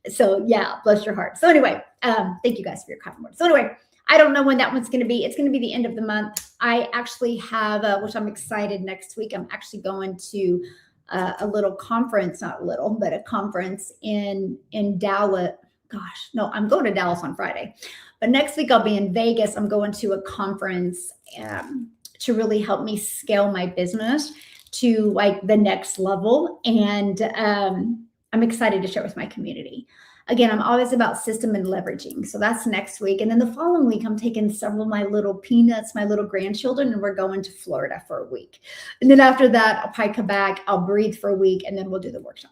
So yeah, bless your heart. So anyway, thank you guys for your kind words. So anyway, I don't know when that one's going to be. It's going to be the end of the month. I actually have, which I'm excited, next week, I'm actually going to a little conference, not little, but a conference in Dallas. Gosh, no, I'm going to Dallas on Friday. But next week I'll be in Vegas. I'm going to a conference to really help me scale my business to like the next level. And I'm excited to share with my community. Again, I'm always about system and leveraging. So that's next week. And then the following week, I'm taking several of my little peanuts, my little grandchildren, and we're going to Florida for a week. And then after that, I'll probably come back, I'll breathe for a week, and then we'll do the workshop.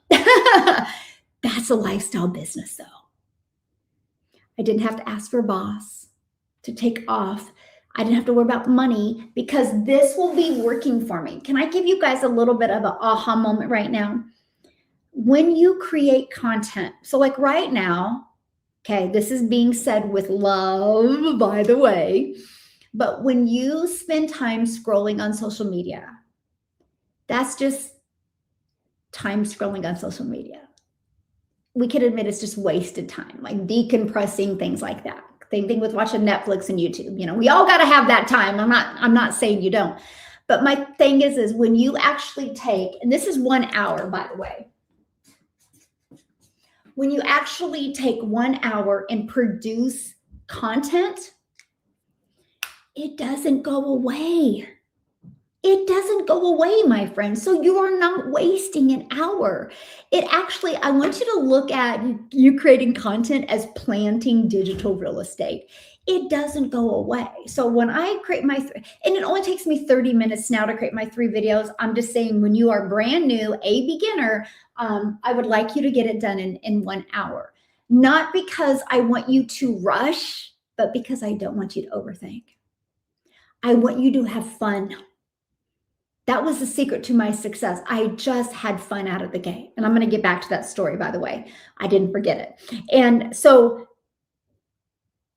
That's a lifestyle business, though. I didn't have to ask for a boss to take off. I didn't have to worry about money, because this will be working for me. Can I give you guys a little bit of an aha moment right now? When you create content, so like right now, okay, this is being said with love, by the way, but when you spend time scrolling on social media, that's just time scrolling on social media. We can admit it's just wasted time, like decompressing, things like that. Same thing with watching Netflix and YouTube. We all got to have that time. I'm not saying you don't. But my thing is when you actually take, and this is 1 hour, by the way, when you actually take 1 hour and produce content, it doesn't go away. It doesn't go away, my friend. So you are not wasting an hour. It actually, I want you to look at you creating content as planting digital real estate. It doesn't go away. So when I create and it only takes me 30 minutes now to create my 3 videos. I'm just saying, when you are brand new, a beginner, I would like you to get it done in 1 hour. Not because I want you to rush, but because I don't want you to overthink. I want you to have fun. That was the secret to my success. I just had fun out of the gate. And I'm going to get back to that story, by the way. I didn't forget it. And so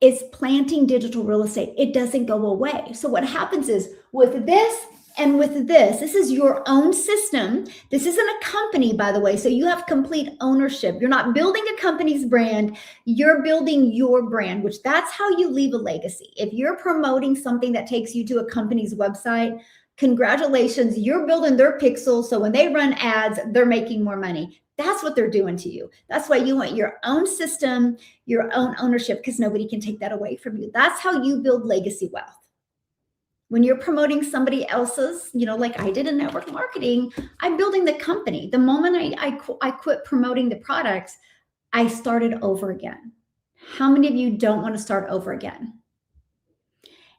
it's planting digital real estate. It doesn't go away. So what happens is with this and with this is your own system. This isn't a company, by the way. So you have complete ownership. You're not building a company's brand. You're building your brand, which that's how you leave a legacy. If you're promoting something that takes you to a company's website, congratulations, you're building their pixels. So when they run ads, they're making more money. That's what they're doing to you. That's why you want your own system, your own ownership, because nobody can take that away from you. That's how you build legacy wealth. When you're promoting somebody else's, like I did in network marketing, I'm building the company. The moment I quit promoting the products, I started over again. How many of you don't want to start over again?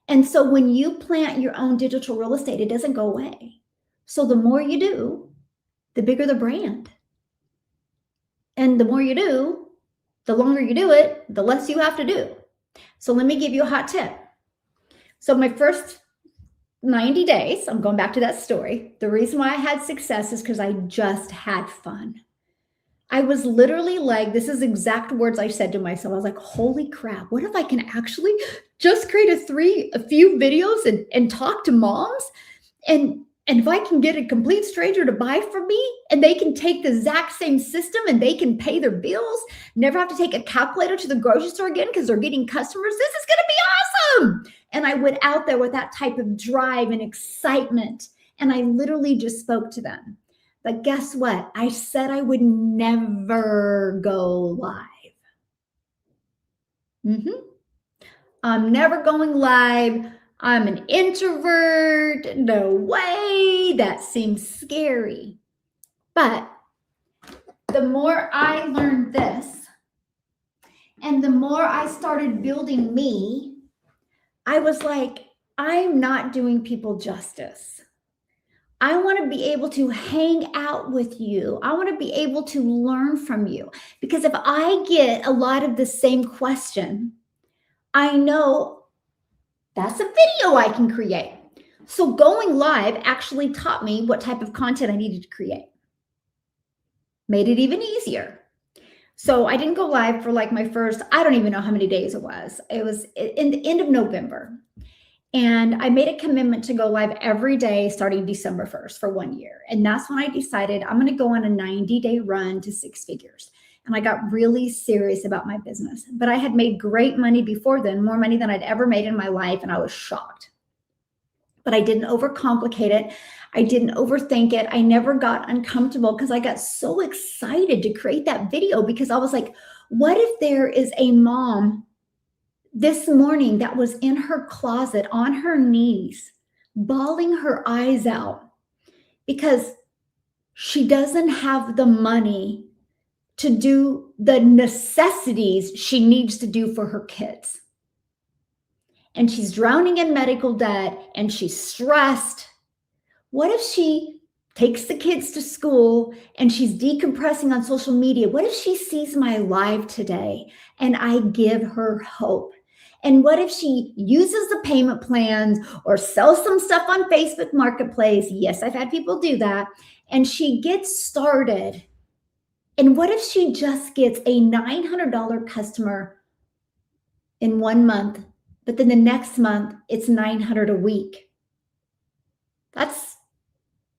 And so when you plant your own digital real estate, it doesn't go away. So the more you do, the bigger the brand. And the more you do, the longer you do it, the less you have to do. So let me give you a hot tip. So my first 90 days, I'm going back to that story. The reason why I had success is because I just had fun. I was literally like, this is exact words I said to myself. I was like, holy crap, what if I can actually just create a few videos and talk to moms? And if I can get a complete stranger to buy from me, and they can take the exact same system and they can pay their bills, never have to take a calculator to the grocery store again because they're getting customers, this is going to be awesome. And I went out there with that type of drive and excitement. And I literally just spoke to them. But guess what? I said I would never go live. I'm never going live I'm an introvert. No way. That seems scary. But the more I learned this and the more I started building me, I was like, I'm not doing people justice. I want to be able to hang out with you. I want to be able to learn from you. Because if I get a lot of the same question, I know that's a video I can create. So going live actually taught me what type of content I needed to create. Made it even easier. So I didn't go live for like my first, I don't even know how many days it was. It was in the end of November. And I made a commitment to go live every day starting December 1st for 1 year. And that's when I decided I'm going to go on a 90-day run to 6 figures. And I got really serious about my business. But I had made great money before then, more money than I'd ever made in my life. And I was shocked. But I didn't overcomplicate it. I didn't overthink it. I never got uncomfortable because I got so excited to create that video because I was like, what if there is a mom this morning that was in her closet on her knees, bawling her eyes out because she doesn't have the money to do the necessities she needs to do for her kids. And she's drowning in medical debt and she's stressed. What if she takes the kids to school and she's decompressing on social media? What if she sees my live today and I give her hope? And what if she uses the payment plans or sells some stuff on Facebook Marketplace? Yes, I've had people do that. And she gets started. And what if she just gets a $900 customer in 1 month, but then the next month it's $900 a week? That's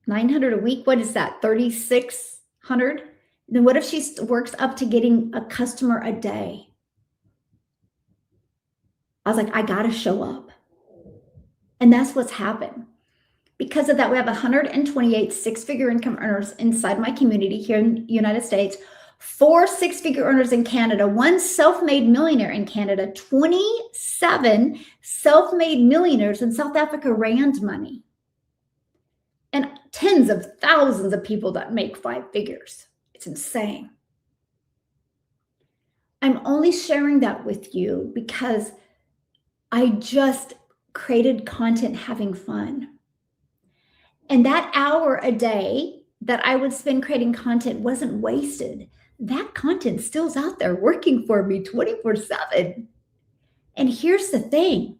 $900 a week. What is that? $3,600? Then what if she works up to getting a customer a day? I was like, I got to show up. And that's what's happened. Because of that, we have 128 six-figure income earners inside my community here in the United States, 4 six-figure earners in Canada, 1 self-made millionaire in Canada, 27 self-made millionaires in South Africa rand money, and tens of thousands of people that make 5 figures. It's insane. I'm only sharing that with you because I just created content having fun. And that hour a day that I would spend creating content wasn't wasted. That content still's out there working for me 24/7. And here's the thing.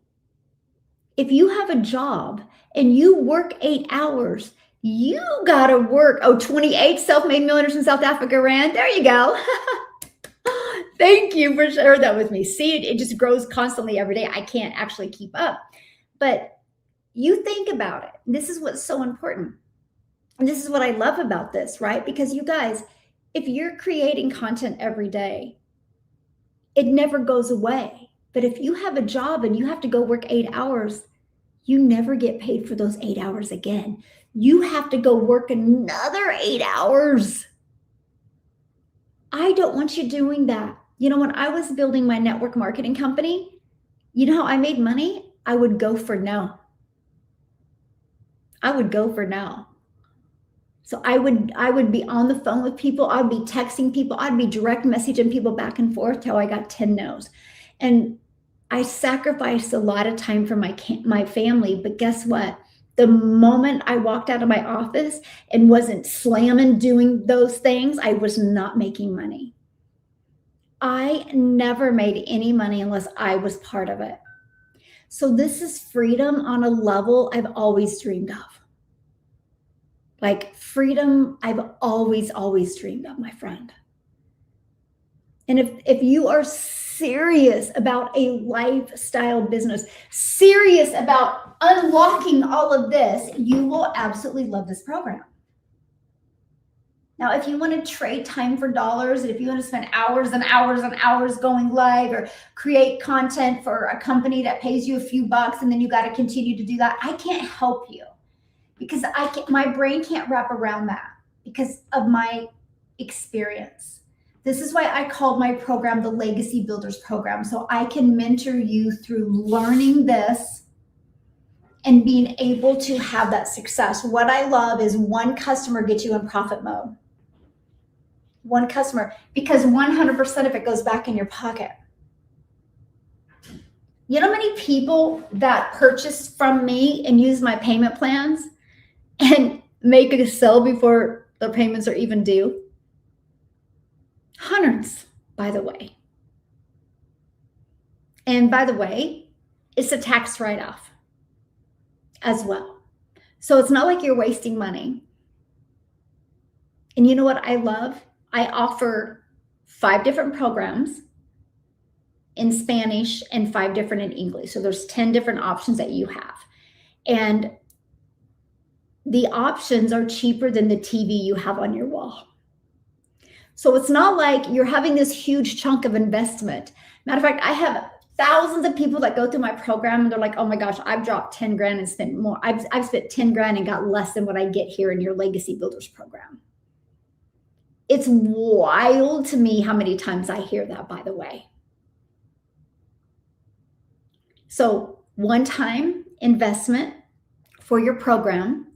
If you have a job and you work 8 hours, you got to work, 28 self-made millionaires in South Africa rand. There you go. Thank you for sharing that with me. See, it just grows constantly every day. I can't actually keep up. But you think about it. This is what's so important. And this is what I love about this, right? Because you guys, if you're creating content every day, it never goes away. But if you have a job and you have to go work 8 hours, you never get paid for those 8 hours again. You have to go work another 8 hours. I don't want you doing that. You know, when I was building my network marketing company, you know how I made money? I would go for no. I would go for no. So I would be on the phone with people. I'd be texting people. I'd be direct messaging people back and forth till I got 10 no's. And I sacrificed a lot of time for my family. But guess what? The moment I walked out of my office and wasn't slamming doing those things, I was not making money. I never made any money unless I was part of it. So this is freedom on a level I've always dreamed of. Like freedom I've always dreamed of, my friend. And if you are serious about a lifestyle business, serious about unlocking all of this, you will absolutely love this program. Now, if you want to trade time for dollars, and if you want to spend hours and hours and hours going live or create content for a company that pays you a few bucks and then you got to continue to do that, I can't help you because my brain can't wrap around that because of my experience. This is why I called my program the Legacy Builders Program, so I can mentor you through learning this and being able to have that success. What I love is one customer gets you in profit mode. One customer, because 100% of it goes back in your pocket. You know how many people that purchase from me and use my payment plans and make a sale before their payments are even due? Hundreds, by the way. And by the way, it's a tax write-off as well. So it's not like you're wasting money. And you know what I love? I offer 5 different programs in Spanish and 5 different in English. So there's 10 different options that you have. And the options are cheaper than the TV you have on your wall. So it's not like you're having this huge chunk of investment. Matter of fact, I have thousands of people that go through my program and they're like, oh my gosh, I've dropped 10 grand and spent more. I've spent 10 grand and got less than what I get here in your Legacy Builders program. It's wild to me how many times I hear that, by the way. So one-time investment for your program,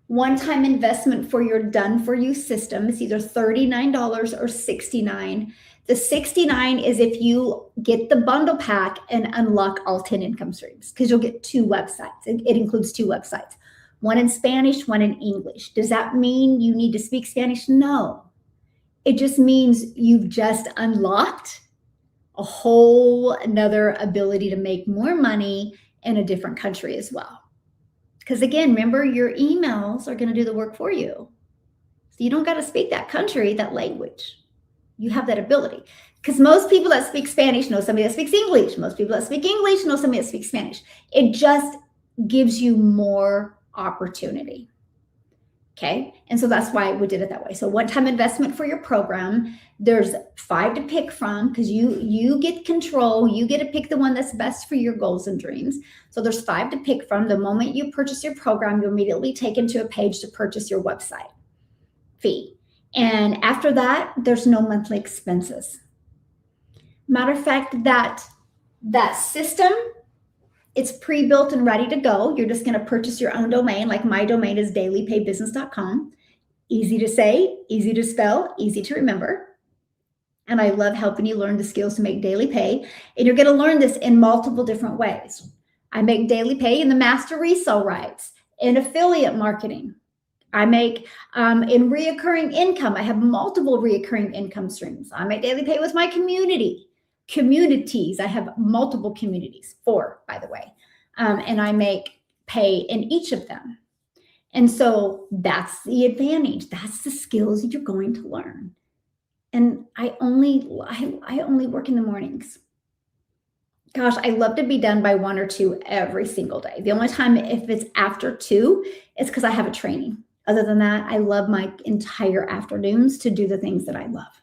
one-time investment for your done-for-you system. It's either $39 or $69. The $69 is if you get the bundle pack and unlock all 10 income streams, because you'll get 2 websites. It includes 2 websites, one in Spanish, one in English. Does that mean you need to speak Spanish? No. It just means you've just unlocked a whole another ability to make more money in a different country as well. Because again, remember, your emails are going to do the work for you. So you don't got to speak that country, that language. You have that ability. Because most people that speak Spanish know somebody that speaks English. Most people that speak English know somebody that speaks Spanish. It just gives you more opportunity. Okay. And so that's why we did it that way. So one-time investment for your program, there's 5 to pick from, because you get control. You get to pick the one that's best for your goals and dreams. So there's 5 to pick from. The moment you purchase your program, you're immediately taken to a page to purchase your website fee. And after that, there's no monthly expenses. Matter of fact, that system, it's pre-built and ready to go. You're just going to purchase your own domain. Like my domain is dailypaybusiness.com. Easy to say, easy to spell, easy to remember. And I love helping you learn the skills to make daily pay. And you're going to learn this in multiple different ways. I make daily pay in the master resale rights, in affiliate marketing. I make in reoccurring income. I have multiple reoccurring income streams. I make daily pay with my communities. I have multiple communities, 4, by the way. And I make pay in each of them. And so that's the advantage. That's the skills you're going to learn. And I only work in the mornings. Gosh, I love to be done by 1 or 2 every single day. The only time if it's after 2, it's because I have a training. Other than that, I love my entire afternoons to do the things that I love.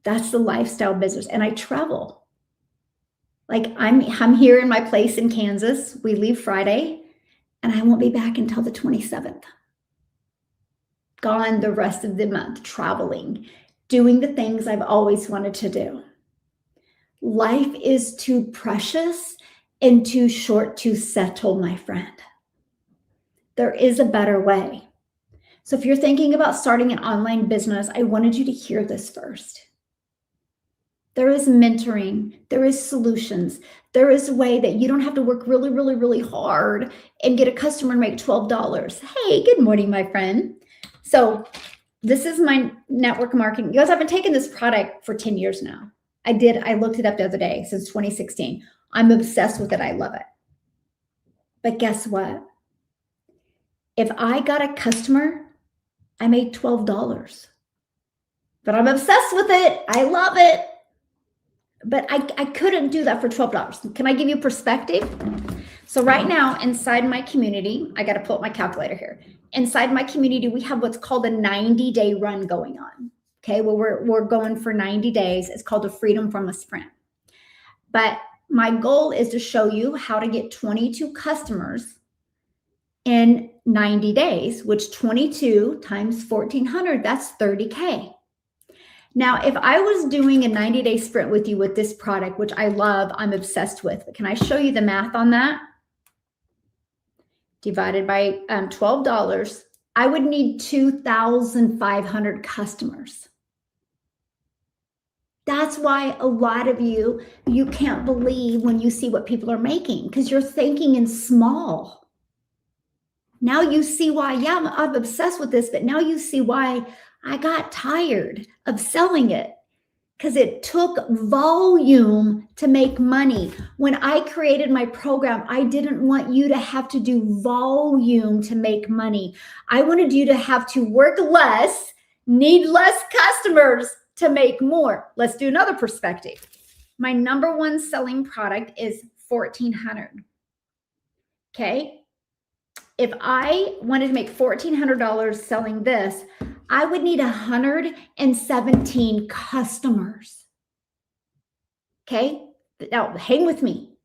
That's the lifestyle business. And I travel. Like I'm here in my place in Kansas. We leave Friday and I won't be back until the 27th. Gone the rest of the month, traveling, doing the things I've always wanted to do. Life is too precious and too short to settle, my friend. There is a better way. So if you're thinking about starting an online business, I wanted you to hear this first. There is mentoring. There is solutions. There is a way that you don't have to work really, really, really hard and get a customer and make $12. Hey, good morning, my friend. So this is my network marketing. You guys, I've been taking this product for 10 years now. I looked it up the other day, since 2016. I'm obsessed with it. I love it. But guess what? If I got a customer, I made $12. But I'm obsessed with it. I love it. But I couldn't do that for $12. Can I give you perspective? So right now inside my community, I got to pull up my calculator here. Inside my community, we have what's called a 90-day run going on. Okay, well, we're going for 90 days. It's called a Freedom from a Sprint. But my goal is to show you how to get 22 customers in 90 days, which 22 times 1,400, that's 30K. Now, if I was doing a 90-day sprint with you with this product, which I love, I'm obsessed with, but can I show you the math on that? divided by $12, I would need 2,500 customers. That's why a lot of you can't believe when you see what people are making, because you're thinking in small. Now you see why, yeah, I'm obsessed with this, but now you see why I got tired of selling it, because it took volume to make money. When I created my program, I didn't want you to have to do volume to make money. I wanted you to have to work less, need less customers to make more. Let's do another perspective. My number one selling product is $1,400. Okay. If I wanted to make $1,400 selling this, I would need 117 customers. Okay. Now hang with me.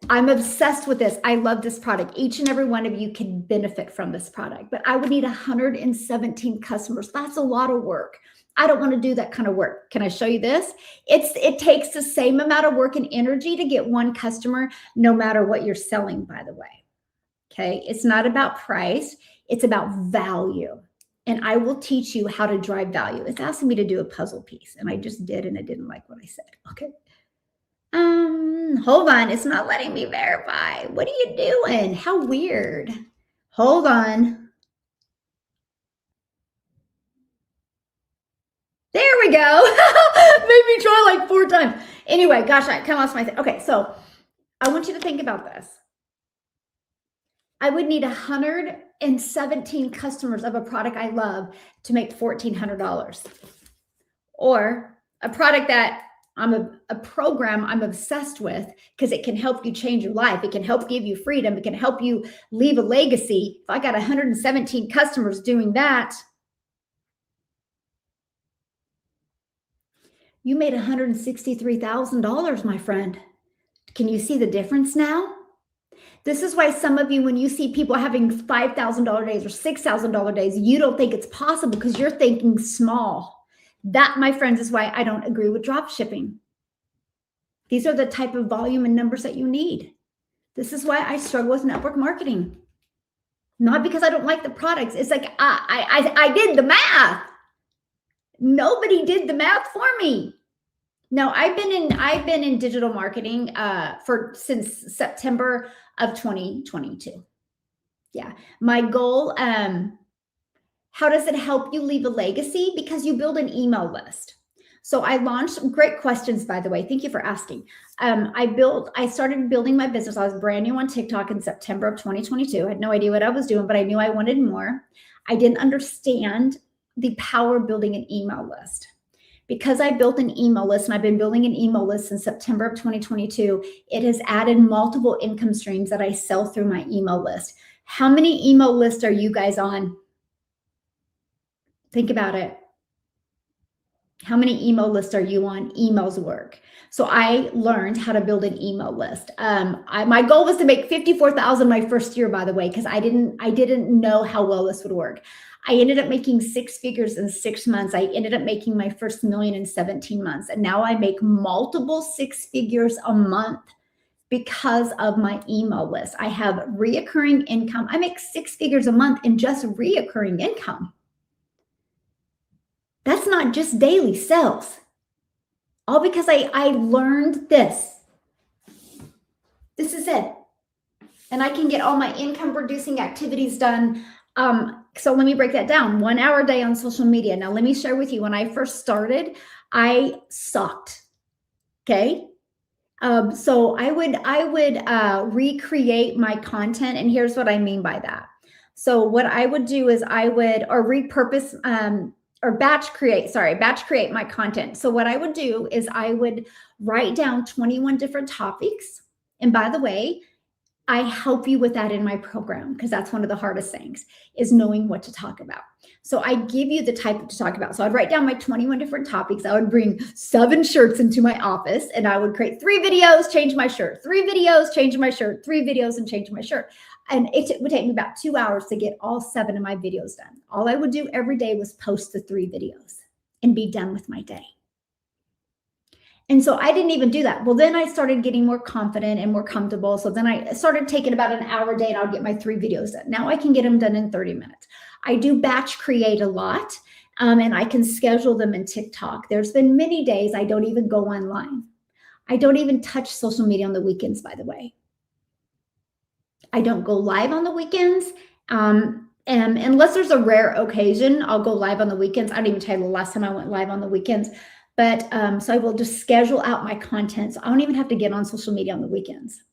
I'm obsessed with this. I love this product. Each and every one of you can benefit from this product, but I would need 117 customers. That's a lot of work. I don't want to do that kind of work. Can I show you this? It takes the same amount of work and energy to get one customer, no matter what you're selling, by the way. Okay. It's not about price. It's about value. And I will teach you how to drive value. It's asking me to do a puzzle piece, and I just did, and it didn't like what I said. Okay. Hold on. It's not letting me verify. What are you doing? How weird. Hold on. There we go. Made me try like 4 times. Anyway, gosh, I kind of lost my thing. Okay, so I want you to think about this. I would need 117 customers of a product I love to make $1,400. Or a product that a program I'm obsessed with, because it can help you change your life. It can help give you freedom. It can help you leave a legacy. If I got 117 customers doing that, you made $163,000, my friend. Can you see the difference now? This is why some of you, when you see people having $5,000 days or $6,000 days, you don't think it's possible because you're thinking small. That, my friends, is why I don't agree with drop shipping. These are the type of volume and numbers that you need. This is why I struggle with network marketing. Not because I don't like the products. It's like I did the math. Nobody did the math for me. Now, I've been in digital marketing since September of 2022. Yeah, my goal. How does it help you leave a legacy? Because you build an email list. So I launched, great questions, by the way. Thank you for asking. I started building my business. I was brand new on TikTok in September of 2022. I had no idea what I was doing, but I knew I wanted more. I didn't understand the power of building an email list. Because I built an email list, and I've been building an email list since September of 2022, it has added multiple income streams that I sell through my email list. How many email lists are you guys on? Think about it. How many email lists are you on? Emails work. So I learned how to build an email list. My goal was to make $54,000 my first year, by the way, because I didn't know how well this would work. I ended up making 6 figures in 6 months. I ended up making my first million in 17 months. And now I make multiple 6 figures a month because of my email list. I have reoccurring income. I make 6 figures a month in just reoccurring income. That's not just daily sales. All because I learned this. This is it. And I can get all my income producing activities done. So let me break that down. 1 hour a day on social media. Now let me share with you, when I first started, I sucked. Okay. So I would recreate my content. And here's what I mean by that. So what I would do is repurpose, batch create my content. So what I would do is I would write down 21 different topics. And by the way, I help you with that in my program, because that's one of the hardest things, is knowing what to talk about. So I give you the type to talk about. So I'd write down my 21 different topics. I would bring 7 shirts into my office, and I would create 3 videos, change my shirt, 3 videos, change my shirt, 3 videos, and change my shirt. And it would take me about 2 hours to get all 7 of my videos done. All I would do every day was post the 3 videos and be done with my day. And so I didn't even do that. Well, then I started getting more confident and more comfortable. So then I started taking about an hour a day and I'll get my 3 videos done. Now I can get them done in 30 minutes. I do batch create a lot, and I can schedule them in TikTok. There's been many days I don't even go online. I don't even touch social media on the weekends, by the way. I don't go live on the weekends. And unless there's a rare occasion, I'll go live on the weekends. I don't even tell you the last time I went live on the weekends. But so I will just schedule out my content. So I don't even have to get on social media on the weekends.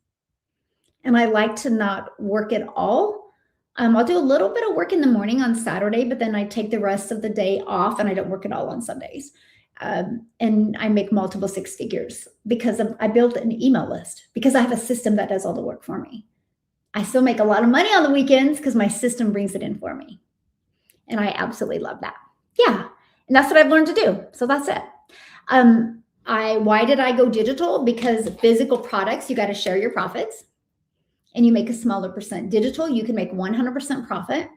And I like to not work at all. I'll do a little bit of work in the morning on Saturday, but then I take the rest of the day off and I don't work at all on Sundays. And I make multiple 6 figures because I built an email list, because I have a system that does all the work for me. I still make a lot of money on the weekends because my system brings it in for me. And I absolutely love that. Yeah. And that's what I've learned to do. So that's it. Why did I go digital? Because physical products, you got to share your profits and you make a smaller percent. Digital, you can make 100% profit.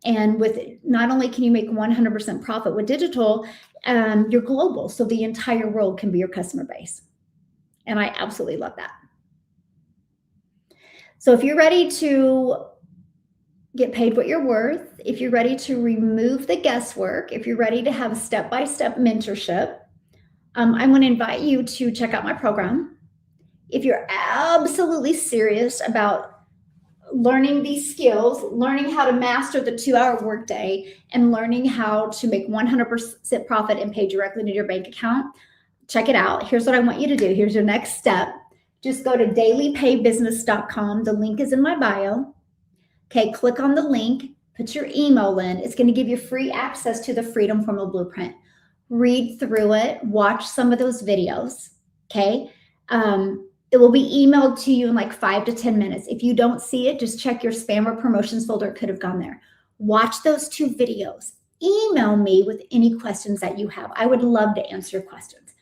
And with not only can you make 100% profit with digital, you're global. So the entire world can be your customer base. And I absolutely love that. So if you're ready to get paid what you're worth, if you're ready to remove the guesswork, if you're ready to have a step-by-step mentorship, I'm going to invite you to check out my program. If you're absolutely serious about learning these skills, learning how to master the 2-hour workday, and learning how to make 100% profit and pay directly to your bank account, check it out. Here's what I want you to do. Here's your next step. Just go to dailypaybusiness.com. The link is in my bio. Okay, click on the link, put your email in. It's going to give you free access to the Freedom Formula Blueprint. Read through it, watch some of those videos. Okay. It will be emailed to you in like 5 to 10 minutes. If you don't see it, just check your spam or promotions folder. It could have gone there. Watch those 2 videos. Email me with any questions that you have. I would love to answer your questions.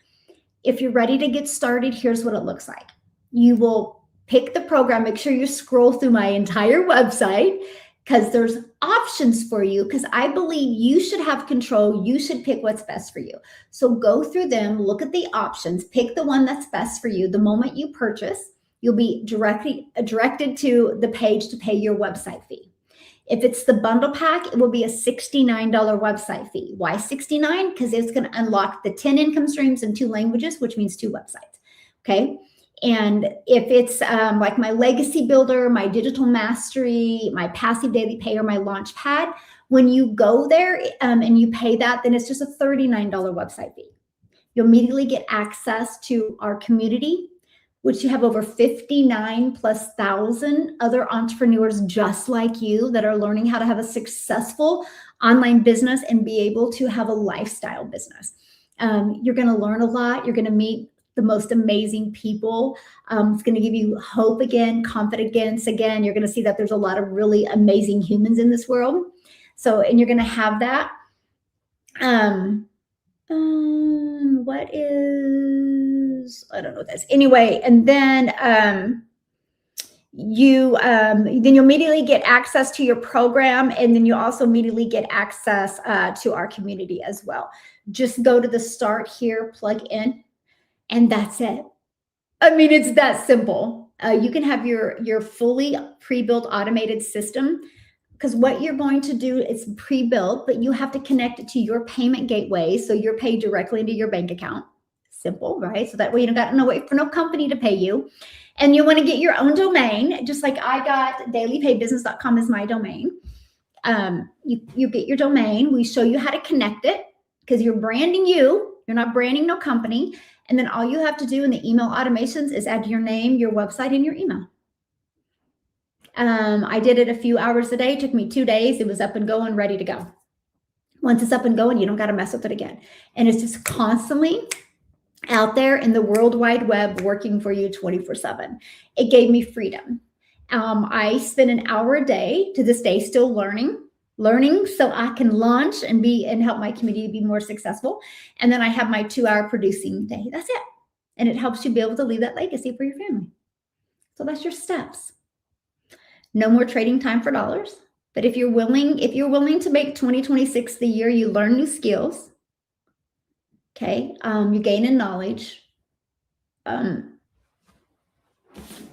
If you're ready to get started, here's what it looks like. You will pick the program. Make sure you scroll through my entire website because there's options for you, because I believe you should have control. You should pick what's best for you. So go through them, look at the options, pick the one that's best for you. The moment you purchase, you'll be directed to the page to pay your website fee. If it's the bundle pack, it will be a $69 website fee. Why 69? Because it's going to unlock the 10 income streams in 2 languages, which means 2 websites. Okay. And if it's like my legacy builder, my digital mastery, my passive daily pay, or my launch pad, when you go there and you pay that, then it's just a $39 website fee. You'll immediately get access to our community, which you have over 59,000+ other entrepreneurs just like you that are learning how to have a successful online business and be able to have a lifestyle business. You're going to learn a lot. You're going to meet the most amazing people. It's going to give you hope again, confidence again. You're going to see that there's a lot of really amazing humans in this world. So, and you're going to have that. What is, I don't know what that is. Anyway, and then you'll immediately get access to your program, and then you also immediately get access to our community as well. Just go to the start here, plug in, and that's it. I mean, it's that simple. You can have your fully pre-built automated system, because what you're going to do is pre-built, but you have to connect it to your payment gateway, so you're paid directly into your bank account. Simple, right? So that way you don't got to wait for no company to pay you. And you want to get your own domain, just like I got dailypaybusiness.com as my domain. You get your domain. We show you how to connect it, because you're branding you. You're not branding no company. And then all you have to do in the email automations is add your name, your website, and your email. I did it a few hours a day. It took me 2 days. It was up and going, ready to go. Once it's up and going, you don't got to mess with it again. And it's just constantly out there in the World Wide Web working for you 24/7. It gave me freedom. I spend an hour a day to this day still learning so I can launch and help my community be more successful. And then I have my 2-hour producing day. That's it. And it helps you be able to leave that legacy for your family. So that's your steps. No more trading time for dollars. But if you're willing to make 2026 the year you learn new skills, Okay. You're gaining knowledge. And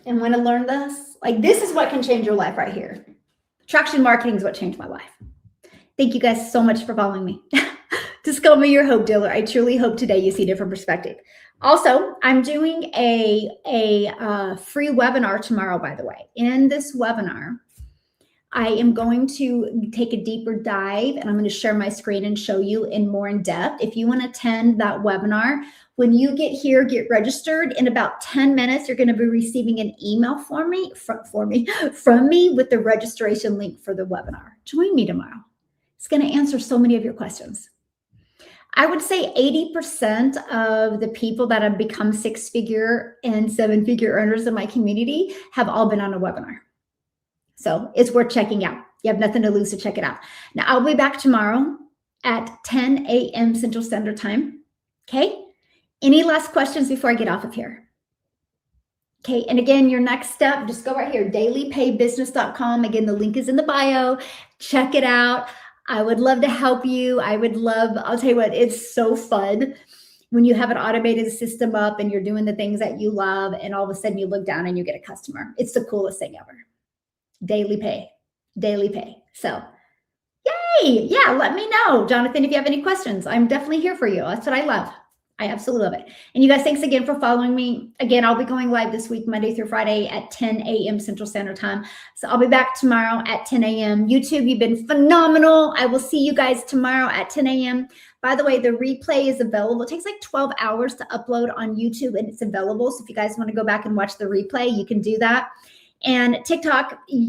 want to learn this? Like, this is what can change your life right here. Traction marketing is what changed my life. Thank you guys so much for following me. Discover your hope dealer. I truly hope today you see a different perspective. Also, I'm doing a free webinar tomorrow, by the way. In this webinar, I am going to take a deeper dive, and I'm going to share my screen and show you in more in depth. If you want to attend that webinar, when you get here, get registered. In about 10 minutes, you're going to be receiving an email from me with the registration link for the webinar. Join me tomorrow. It's going to answer so many of your questions. I would say 80% of the people that have become 6-figure and 7-figure earners in my community have all been on a webinar. So it's worth checking out. You have nothing to lose, to check it out. Now, I'll be back tomorrow at 10 a.m. Central Standard Time. Okay. Any last questions before I get off of here? Okay. And again, your next step, just go right here, dailypaybusiness.com. Again, the link is in the bio. Check it out. I would love to help you. I'll tell you what, it's so fun when you have an automated system up and you're doing the things that you love, and all of a sudden you look down and you get a customer. It's the coolest thing ever. Daily pay. So, yay. Yeah, let me know, Jonathan, if you have any questions. I'm definitely here for you. That's what I love. I absolutely love it. And you guys, thanks again for following me. Again, I'll be going live this week, Monday through Friday at 10 a.m. Central Standard Time. So I'll be back tomorrow at 10 a.m. YouTube, you've been phenomenal. I will see you guys tomorrow at 10 a.m. By the way, the replay is available. It takes like 12 hours to upload on YouTube, and it's available. So if you guys want to go back and watch the replay, you can do that. And TikTok,